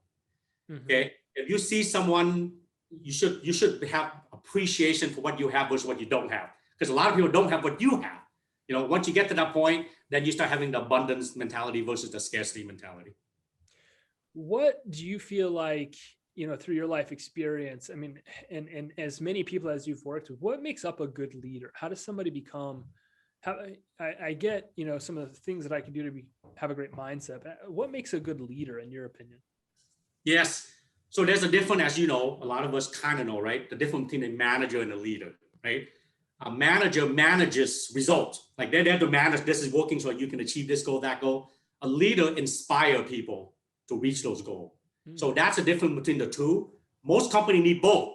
[SPEAKER 2] okay? If you see someone, you should have appreciation for what you have versus what you don't have. Because a lot of people don't have what you have. You know, once you get to that point, then you start having the abundance mentality versus the scarcity mentality.
[SPEAKER 1] What do you feel like, through your life experience, I mean, and as many people as you've worked with, what makes up a good leader? How does somebody become, I get, some of the things that I can do to have a great mindset. What makes a good leader in your opinion?
[SPEAKER 2] Yes. So there's a difference, as you know, a lot of us kind of know, right? The difference between a manager and a leader, right? A manager manages results. Like they're there to manage, this is working so you can achieve this goal, that goal. A leader inspires people to reach those goals. So that's the difference between the two. Most companies need both,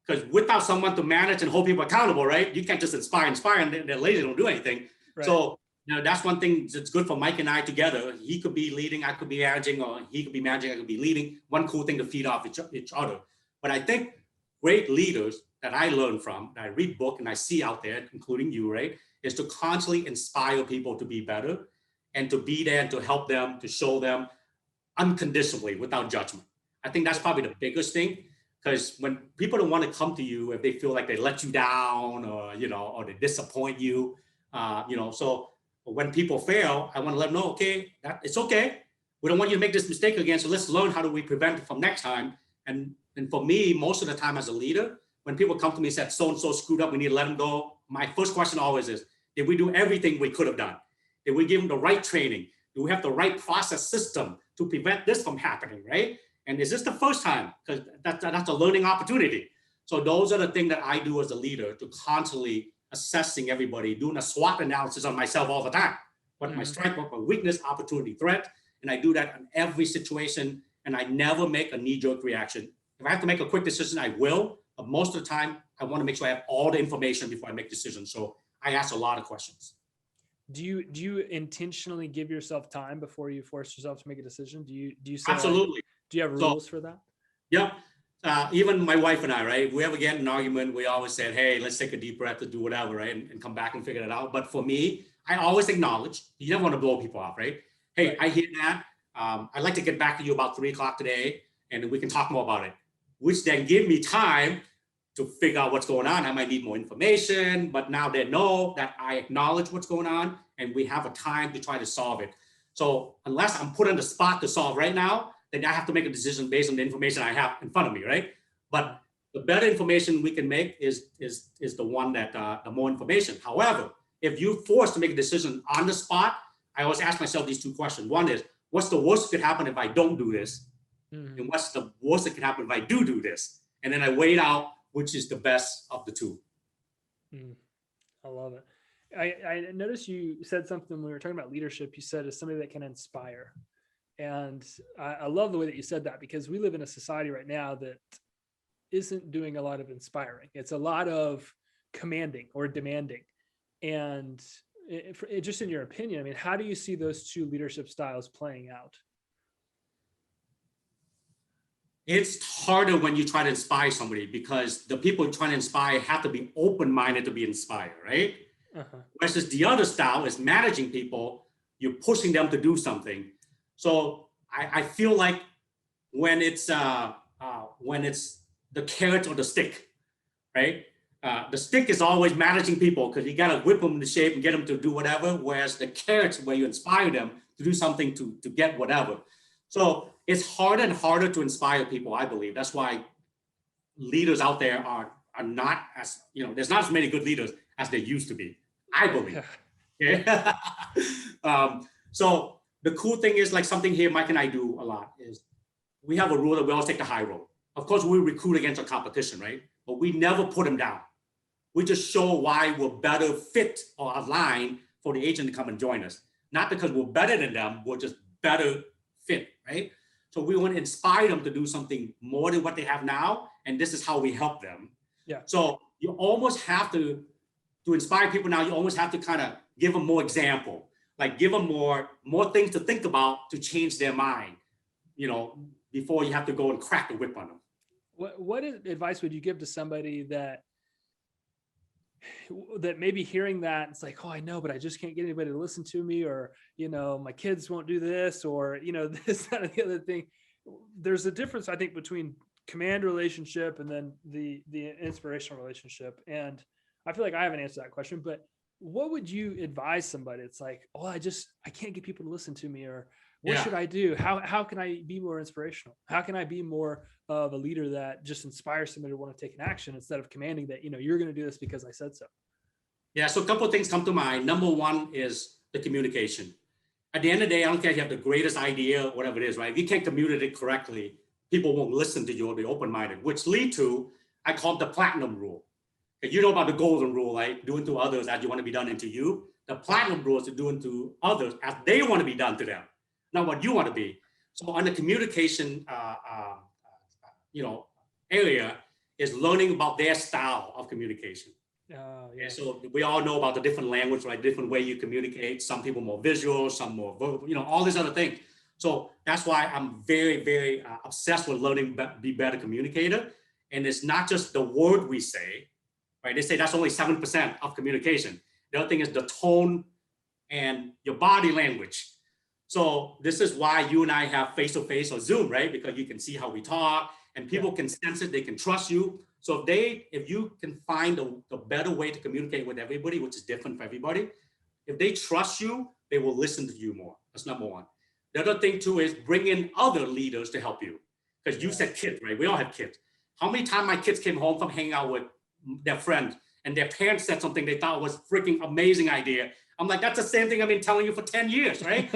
[SPEAKER 2] because without someone to manage and hold people accountable, right? You can't just inspire, and they're lazy, don't do anything. Right. So that's one thing that's good for Mike and I together. He could be leading, I could be managing, or he could be managing, I could be leading. One cool thing to feed off each other. But I think great leaders that I learn from, that I read book and I see out there, including you, right, is to constantly inspire people to be better and to be there and to help them, to show them unconditionally without judgment. I think that's probably the biggest thing, because when people don't want to come to you if they feel like they let you down, or or they disappoint you, so when people fail, I want to let them know, okay, that it's okay. We don't want you to make this mistake again. So let's learn how do we prevent it from next time. And for me, most of the time as a leader, when people come to me and said, so-and-so screwed up, we need to let them go, my first question always is, did we do everything we could have done? Did we give them the right training? Do we have the right process system to prevent this from happening, right? And is this the first time? Because that's a learning opportunity. So those are the things that I do as a leader, to constantly assessing everybody, doing a SWOT analysis on myself all the time. What my strength, what my weakness, opportunity, threat. And I do that in every situation. And I never make a knee-jerk reaction. If I have to make a quick decision, I will. But most of the time, I want to make sure I have all the information before I make decisions. So I ask a lot of questions.
[SPEAKER 1] Do you intentionally give yourself time before you force yourself to make a decision? Do you say,
[SPEAKER 2] absolutely.
[SPEAKER 1] Do you have rules for that?
[SPEAKER 2] Yep. Even my wife and I, right? If we ever get in an argument, we always said, hey, let's take a deep breath to do whatever, right? And come back and figure it out. But for me, I always acknowledge, you never want to blow people off, right? Hey, right. I hear that. I'd like to get back to you about 3 o'clock today, and we can talk more about it, which then give me time to figure out what's going on. I might need more information, but now they know that I acknowledge what's going on and we have a time to try to solve it. So unless I'm put on the spot to solve right now, then I have to make a decision based on the information I have in front of me, right? But the better information we can make is the one that, the more information. However, if you're forced to make a decision on the spot, I always ask myself these 2 questions. One is, what's the worst that could happen if I don't do this? And what's the worst that could happen if I do this? And then I weigh out which is the best of the 2.
[SPEAKER 1] I love it. I noticed you said something when we were talking about leadership. You said, as somebody that can inspire. And I love the way that you said that, because we live in a society right now that isn't doing a lot of inspiring. It's a lot of commanding or demanding. And just in your opinion, I mean, how do you see those 2 leadership styles playing out?
[SPEAKER 2] It's harder when you try to inspire somebody, because the people you're trying to inspire have to be open-minded to be inspired, right? Versus the other style is managing people, you're pushing them to do something. So I feel like when it's the carrot or the stick, right? The stick is always managing people, because you got to whip them into shape and get them to do whatever. Whereas the carrots, where you inspire them to do something to get whatever. So it's harder and harder to inspire people, I believe. That's why leaders out there are not as, there's not as many good leaders as there used to be, I believe. Yeah. So the cool thing is, like something here Mike and I do a lot is, we have a rule that we always take the high road. Of course, we recruit against our competition, right? But we never put them down. We just show why we're better fit or aligned for the agent to come and join us. Not because we're better than them, we're just better fit, right? So we want to inspire them to do something more than what they have now. And this is how we help them. Yeah. So you almost have to inspire people now, you almost have to kind of give them more example, like give them more things to think about to change their mind, before you have to go and crack the whip on them.
[SPEAKER 1] What advice would you give to somebody that maybe hearing that it's like, oh, I know, but I just can't get anybody to listen to me, or, my kids won't do this, or, this, that, and the other thing. There's a difference, I think, between command relationship and then the inspirational relationship. And I feel like I haven't answered that question, but what would you advise somebody? It's like, oh, I can't get people to listen to me, or what should I do? How can I be more inspirational? How can I be more of a leader that just inspires somebody to want to take an action instead of commanding that, you're going to do this because I said so?
[SPEAKER 2] Yeah, so a couple of things come to mind. Number one is the communication. At the end of the day, I don't care if you have the greatest idea, whatever it is, right? If you can't communicate it correctly, people won't listen to you or be open-minded, which lead to, I call it the platinum rule. You know about the golden rule, right? Do unto others as you want to be done unto you. The platinum rule is to do unto others as they want to be done to them, not what you want to be. So on the communication, area is learning about their style of communication. And so we all know about the different language, right? Different way you communicate. Some people more visual, some more verbal, all these other things. So that's why I'm very, very obsessed with learning be better communicator. And it's not just the word we say, right? They say that's only 7% of communication. The other thing is the tone and your body language. So this is why you and I have face-to-face or Zoom, right? Because you can see how we talk and people can sense it, they can trust you. So if you can find a better way to communicate with everybody, which is different for everybody, if they trust you, they will listen to you more. That's number one. The other thing too is bring in other leaders to help you. Because you said kids, right? We all have kids. How many times my kids came home from hanging out with their friends and their parents said something they thought was freaking amazing idea. I'm like, that's the same thing I've been telling you for 10 years, right?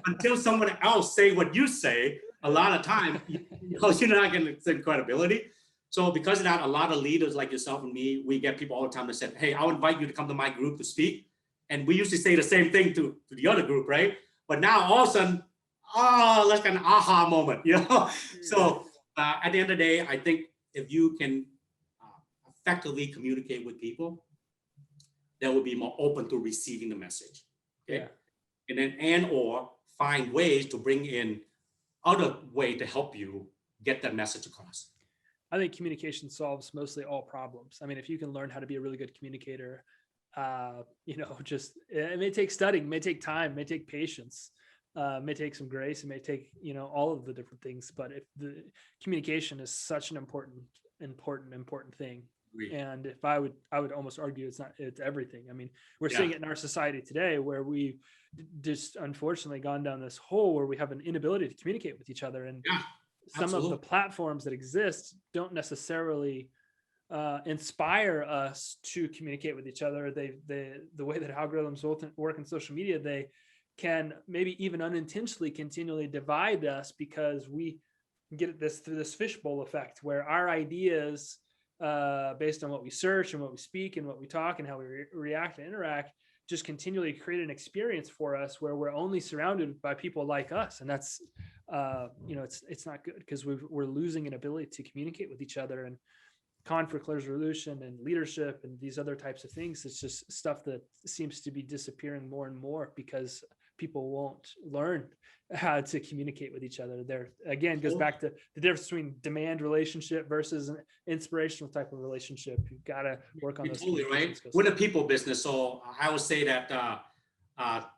[SPEAKER 2] Until someone else say what you say, a lot of time, you're not getting the same credibility. So because of that, a lot of leaders like yourself and me, we get people all the time that say, hey, I'll invite you to come to my group to speak. And we usually say the same thing to the other group, right? But now all of a sudden, like an aha moment, So at the end of the day, I think if you can effectively communicate with people, they will be more open to receiving the message. Okay. And then, or find ways to bring in other way to help you get that message across.
[SPEAKER 1] I think communication solves mostly all problems. I mean, if you can learn how to be a really good communicator, it may take studying, it may take time, it may take patience, it may take some grace, it may take, all of the different things, but if the communication is such an important thing. And if I would almost argue it's everything. I mean, we're seeing it in our society today where we just unfortunately gone down this hole where we have an inability to communicate with each other. And some of the platforms that exist don't necessarily inspire us to communicate with each other. The way that algorithms work in social media, they can maybe even unintentionally continually divide us because we get this through this fishbowl effect where our ideas, based on what we search and what we speak and what we talk and how we react and interact, just continually create an experience for us where we're only surrounded by people like us. And that's, it's not good because we're losing an ability to communicate with each other, and conflict resolution and leadership and these other types of things. It's just stuff that seems to be disappearing more and more because people won't learn how to communicate with each other. There again goes back to the difference between demand relationship versus an inspirational type of relationship. You've got to work on those.
[SPEAKER 2] Totally right. We're in a people business, so I would say that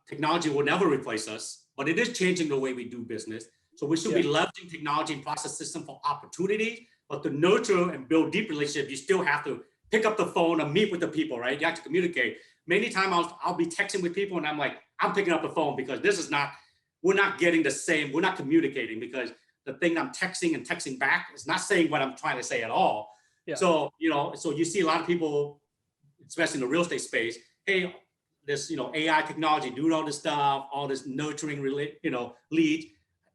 [SPEAKER 2] technology will never replace us, but it is changing the way we do business. So we should be leveraging technology and process system for opportunity, but to nurture and build deep relationships, you still have to pick up the phone and meet with the people, right? You have to communicate. Many times I'll be texting with people and I'm like, I'm picking up the phone because we're not getting the same, we're not communicating because the thing I'm texting and texting back is not saying what I'm trying to say at all. Yeah. So, so you see a lot of people, especially in the real estate space, hey, this, AI technology, doing all this stuff, all this nurturing, lead.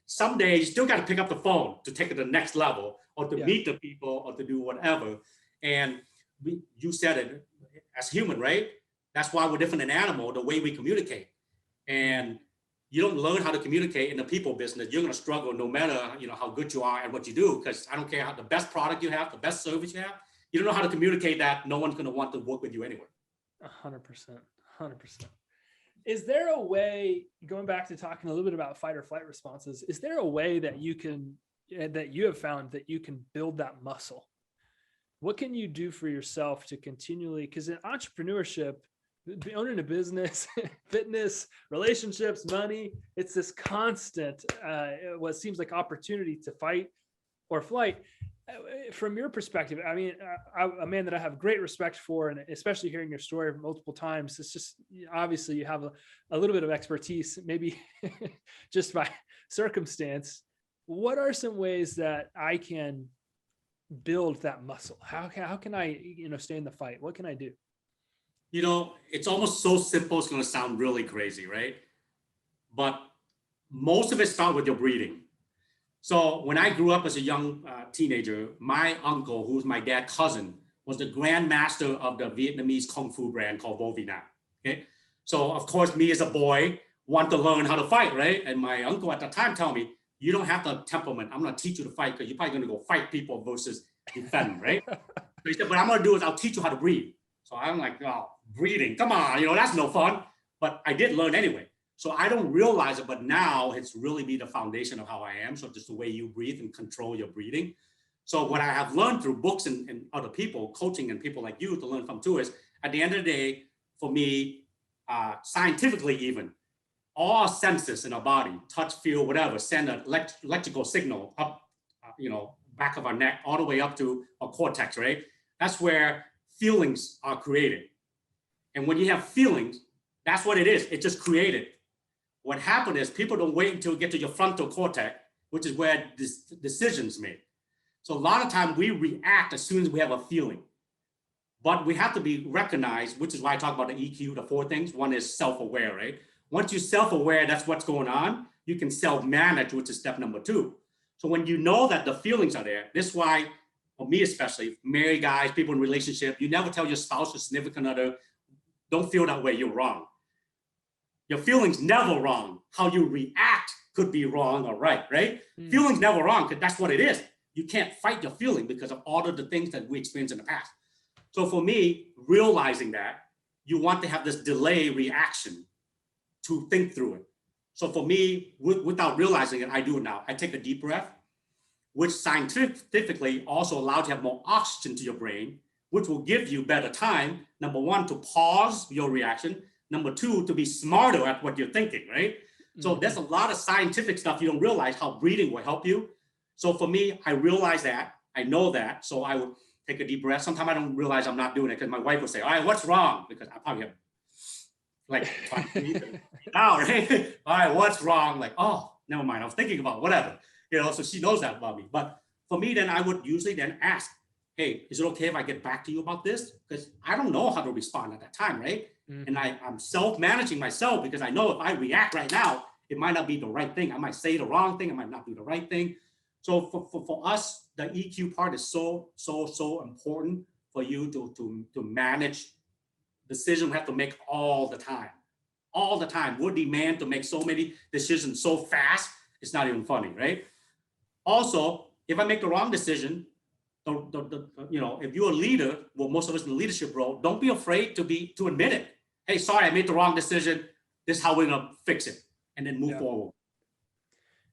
[SPEAKER 2] Someday you still got to pick up the phone to take it to the next level or to meet the people or to do whatever. And you said it, as human, right? That's why we're different than animal, the way we communicate. And you don't learn how to communicate in the people business, you're going to struggle no matter, how good you are at what you do. Because I don't care how the best product you have, the best service you have, you don't know how to communicate that. No one's going to want to work with you anyway.
[SPEAKER 1] 100%. Is there a way, going back to talking a little bit about fight or flight responses, is there a way that you can that you have found that you can build that muscle? What can you do for yourself to continually, because in entrepreneurship, owning a business, fitness, relationships, money, it's this constant, what seems like opportunity to fight or flight. From your perspective, I mean, a man that I have great respect for, and especially hearing your story multiple times, it's just, obviously you have a little bit of expertise, maybe just by circumstance. What are some ways that I can build that muscle? How can I, stay in the fight? What can I do?
[SPEAKER 2] It's almost so simple. It's going to sound really crazy, right? But most of it starts with your breathing. So when I grew up as a young teenager, my uncle, who's my dad's cousin, was the grandmaster of the Vietnamese Kung Fu brand called Vo Việt Nam. Okay. So of course, me as a boy want to learn how to fight, right? And my uncle at the time told me, you don't have the temperament. I'm going to teach you to fight because you're probably going to go fight people versus defend, right? So he said, what I'm going to do is I'll teach you how to breathe. So I'm like, oh, breathing, come on, that's no fun. But I did learn anyway. So I don't realize it, but now it's really be the foundation of how I am. So just the way you breathe and control your breathing. So what I have learned through books and other people, coaching and people like you to learn from too is, at the end of the day, for me, scientifically even, all senses in our body, touch, feel, whatever, send an electrical signal up, back of our neck, all the way up to our cortex, right? That's where feelings are created. And when you have feelings, that's what it is. It's just created. What happened is people don't wait until you get to your frontal cortex, which is where decisions made. So a lot of time we react as soon as we have a feeling. But we have to be recognized, which is why I talk about the EQ, the 4 things. One is self-aware, right? Once you're self-aware, that's what's going on. You can self-manage, which is step number 2. So when you know that the feelings are there, this is why, for me especially, married guys, people in relationship, you never tell your spouse or significant other, don't feel that way, you're wrong. Your feelings never wrong. How you react could be wrong or right? Feelings never wrong, because that's what it is. You can't fight your feeling because of all of the things that we experienced in the past. So for me, realizing that, you want to have this delay reaction to think through it. So for me, without realizing it, I do it now. I take a deep breath, which scientifically also allows you to have more oxygen to your brain, which will give you better time, number 1, to pause your reaction, number 2, to be smarter at what you're thinking, right? So there's a lot of scientific stuff you don't realize how breathing will help you. So for me, I realize that, I know that, so I will take a deep breath. Sometimes I don't realize I'm not doing it because my wife will say, all right, what's wrong? Because I probably have trying to breathe out, right? All right, what's wrong? Like, oh, never mind, I was thinking about whatever, so she knows that about me. But for me, then I would usually then ask, hey, is it okay if I get back to you about this? Because I don't know how to respond at that time, right? And I'm self-managing myself because I know if I react right now, it might not be the right thing. I might say the wrong thing. I might not do the right thing. So for us, the EQ part is so important for you to manage decisions we have to make all the time. All the time. We're demanded to make so many decisions so fast, it's not even funny, right? Also, if I make the wrong decision, if you're a leader, well, most of us in the leadership role, don't be afraid to admit it. Hey, sorry, I made the wrong decision. This is how we're gonna fix it, and then move forward.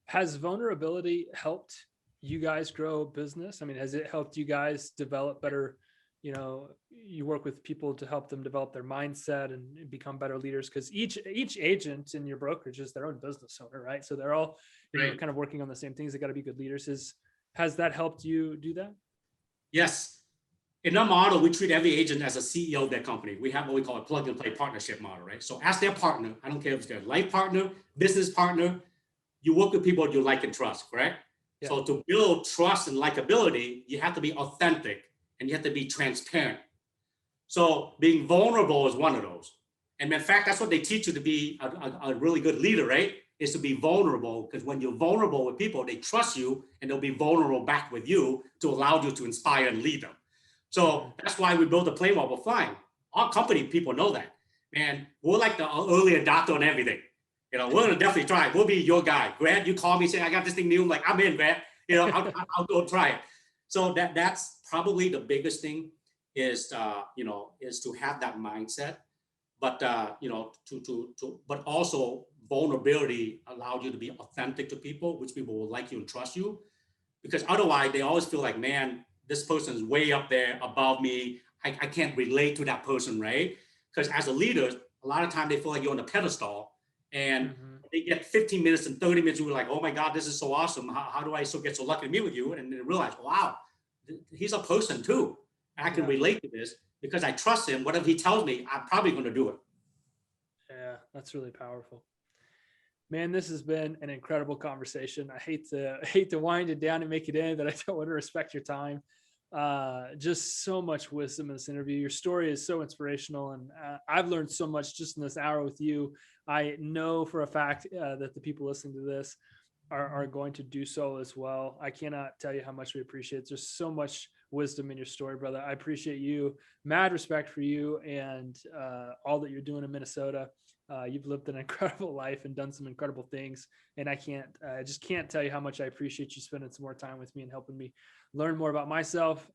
[SPEAKER 1] Has vulnerability helped you guys grow a business? I mean, has it helped you guys develop better? You work with people to help them develop their mindset and become better leaders, because each agent in your brokerage is their own business owner, right? So they're all kind of working on the same things. They got to be good leaders. Has that helped you do that?
[SPEAKER 2] Yes. In our model, we treat every agent as a CEO of their company. We have what we call a plug and play partnership model, right? So as their partner, I don't care if it's their life partner, business partner, you work with people you like and trust, correct? Yeah. So to build trust and likability, you have to be authentic and you have to be transparent. So being vulnerable is one of those. And in fact, that's what they teach you to be a really good leader, right? Is to be vulnerable, because when you're vulnerable with people, they trust you and they'll be vulnerable back with you to allow you to inspire and lead them. So that's why we built a plane while we're flying. Our company people know that. Man, we're like the early adopter on everything. We're gonna definitely try. We'll be your guy. Grant, you call me, say, I got this thing new. I'm like, I'm in, Grant. I'll go try it. So that's probably the biggest thing is to have that mindset. But but also vulnerability allowed you to be authentic to people, which people will like you and trust you. because otherwise they always feel like, man, this person is way up there above me. I can't relate to that person, right? Because as a leader, a lot of time they feel like you're on a pedestal, and they get 15 minutes and 30 minutes, you're like, oh my God, this is so awesome. How do I get so lucky to meet with you? And then realize, wow, he's a person too. And I can relate to this because I trust him. Whatever he tells me, I'm probably going to do it.
[SPEAKER 1] Yeah, that's really powerful. Man, this has been an incredible conversation. I hate to wind it down and make it end, but I don't want to respect your time. Just so much wisdom in this interview. Your story is so inspirational, and I've learned so much just in this hour with you. I know for a fact that the people listening to this are going to do so as well. I cannot tell you how much we appreciate it. There's so much wisdom in your story, brother. I appreciate you. Mad respect for you and all that you're doing in Minnesota. You've lived an incredible life and done some incredible things. And I just can't tell you how much I appreciate you spending some more time with me and helping me learn more about myself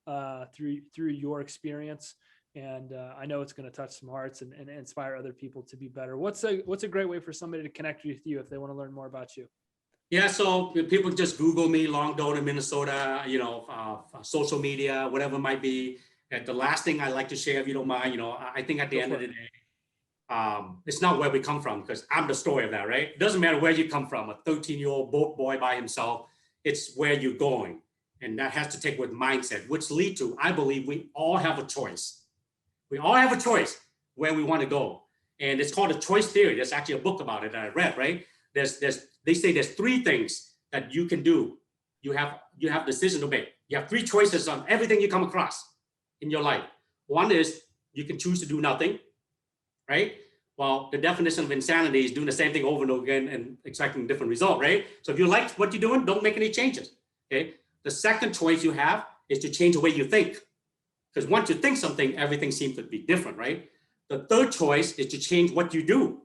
[SPEAKER 1] through your experience. And I know it's going to touch some hearts and inspire other people to be better. What's a great way for somebody to connect with you if they want to learn more about you?
[SPEAKER 2] Yeah, so people just Google me, Long Doan in Minnesota, social media, whatever it might be. And the last thing I like to share, if you don't mind, I think at the end of the day, it's not where we come from, because I'm the story of that, right? It doesn't matter where you come from, a 13-year-old boy by himself, it's where you're going. And that has to take with mindset, which lead to, I believe we all have a choice. We all have a choice where we want to go. And it's called a choice theory. There's actually a book about it that I read, right? They say there's three things that you can do. You have decision to make. You have three choices on everything you come across in your life. One is you can choose to do nothing, right? Well, the definition of insanity is doing the same thing over and over again and expecting a different result, right? So if you like what you're doing, don't make any changes, okay? The second choice you have is to change the way you think. Because once you think something, everything seems to be different, right? The third choice is to change what you do.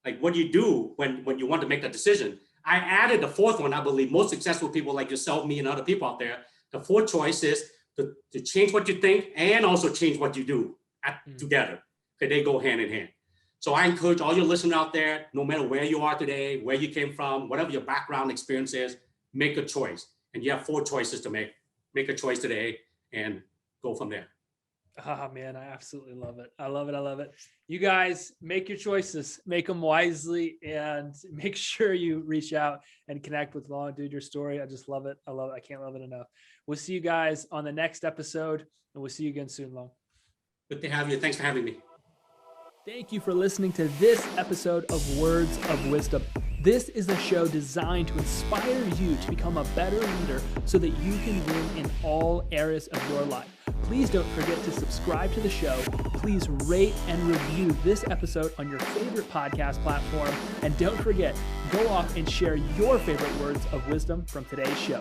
[SPEAKER 2] Like what you do when you want to make that decision. I added the fourth one. I believe most successful people like yourself, me, and other people out there, the fourth choice is to change what you think and also change what you do together. Okay, they go hand in hand. So I encourage all your listeners out there, no matter where you are today, where you came from, whatever your background experience is, make a choice. And you have four choices to make. Make a choice today and go from there.
[SPEAKER 1] Oh man, I absolutely love it. I love it. I love it. You guys make your choices, make them wisely, and make sure you reach out and connect with Long. Dude, your story, I just love it. I love it. I can't love it enough. We'll see you guys on the next episode, and we'll see you again soon, Long.
[SPEAKER 2] Good to have you. Thanks for having me.
[SPEAKER 1] Thank you for listening to this episode of Words of Wisdom. This is a show designed to inspire you to become a better leader so that you can win in all areas of your life. Please don't forget to subscribe to the show. Please rate and review this episode on your favorite podcast platform. And don't forget, go off and share your favorite words of wisdom from today's show.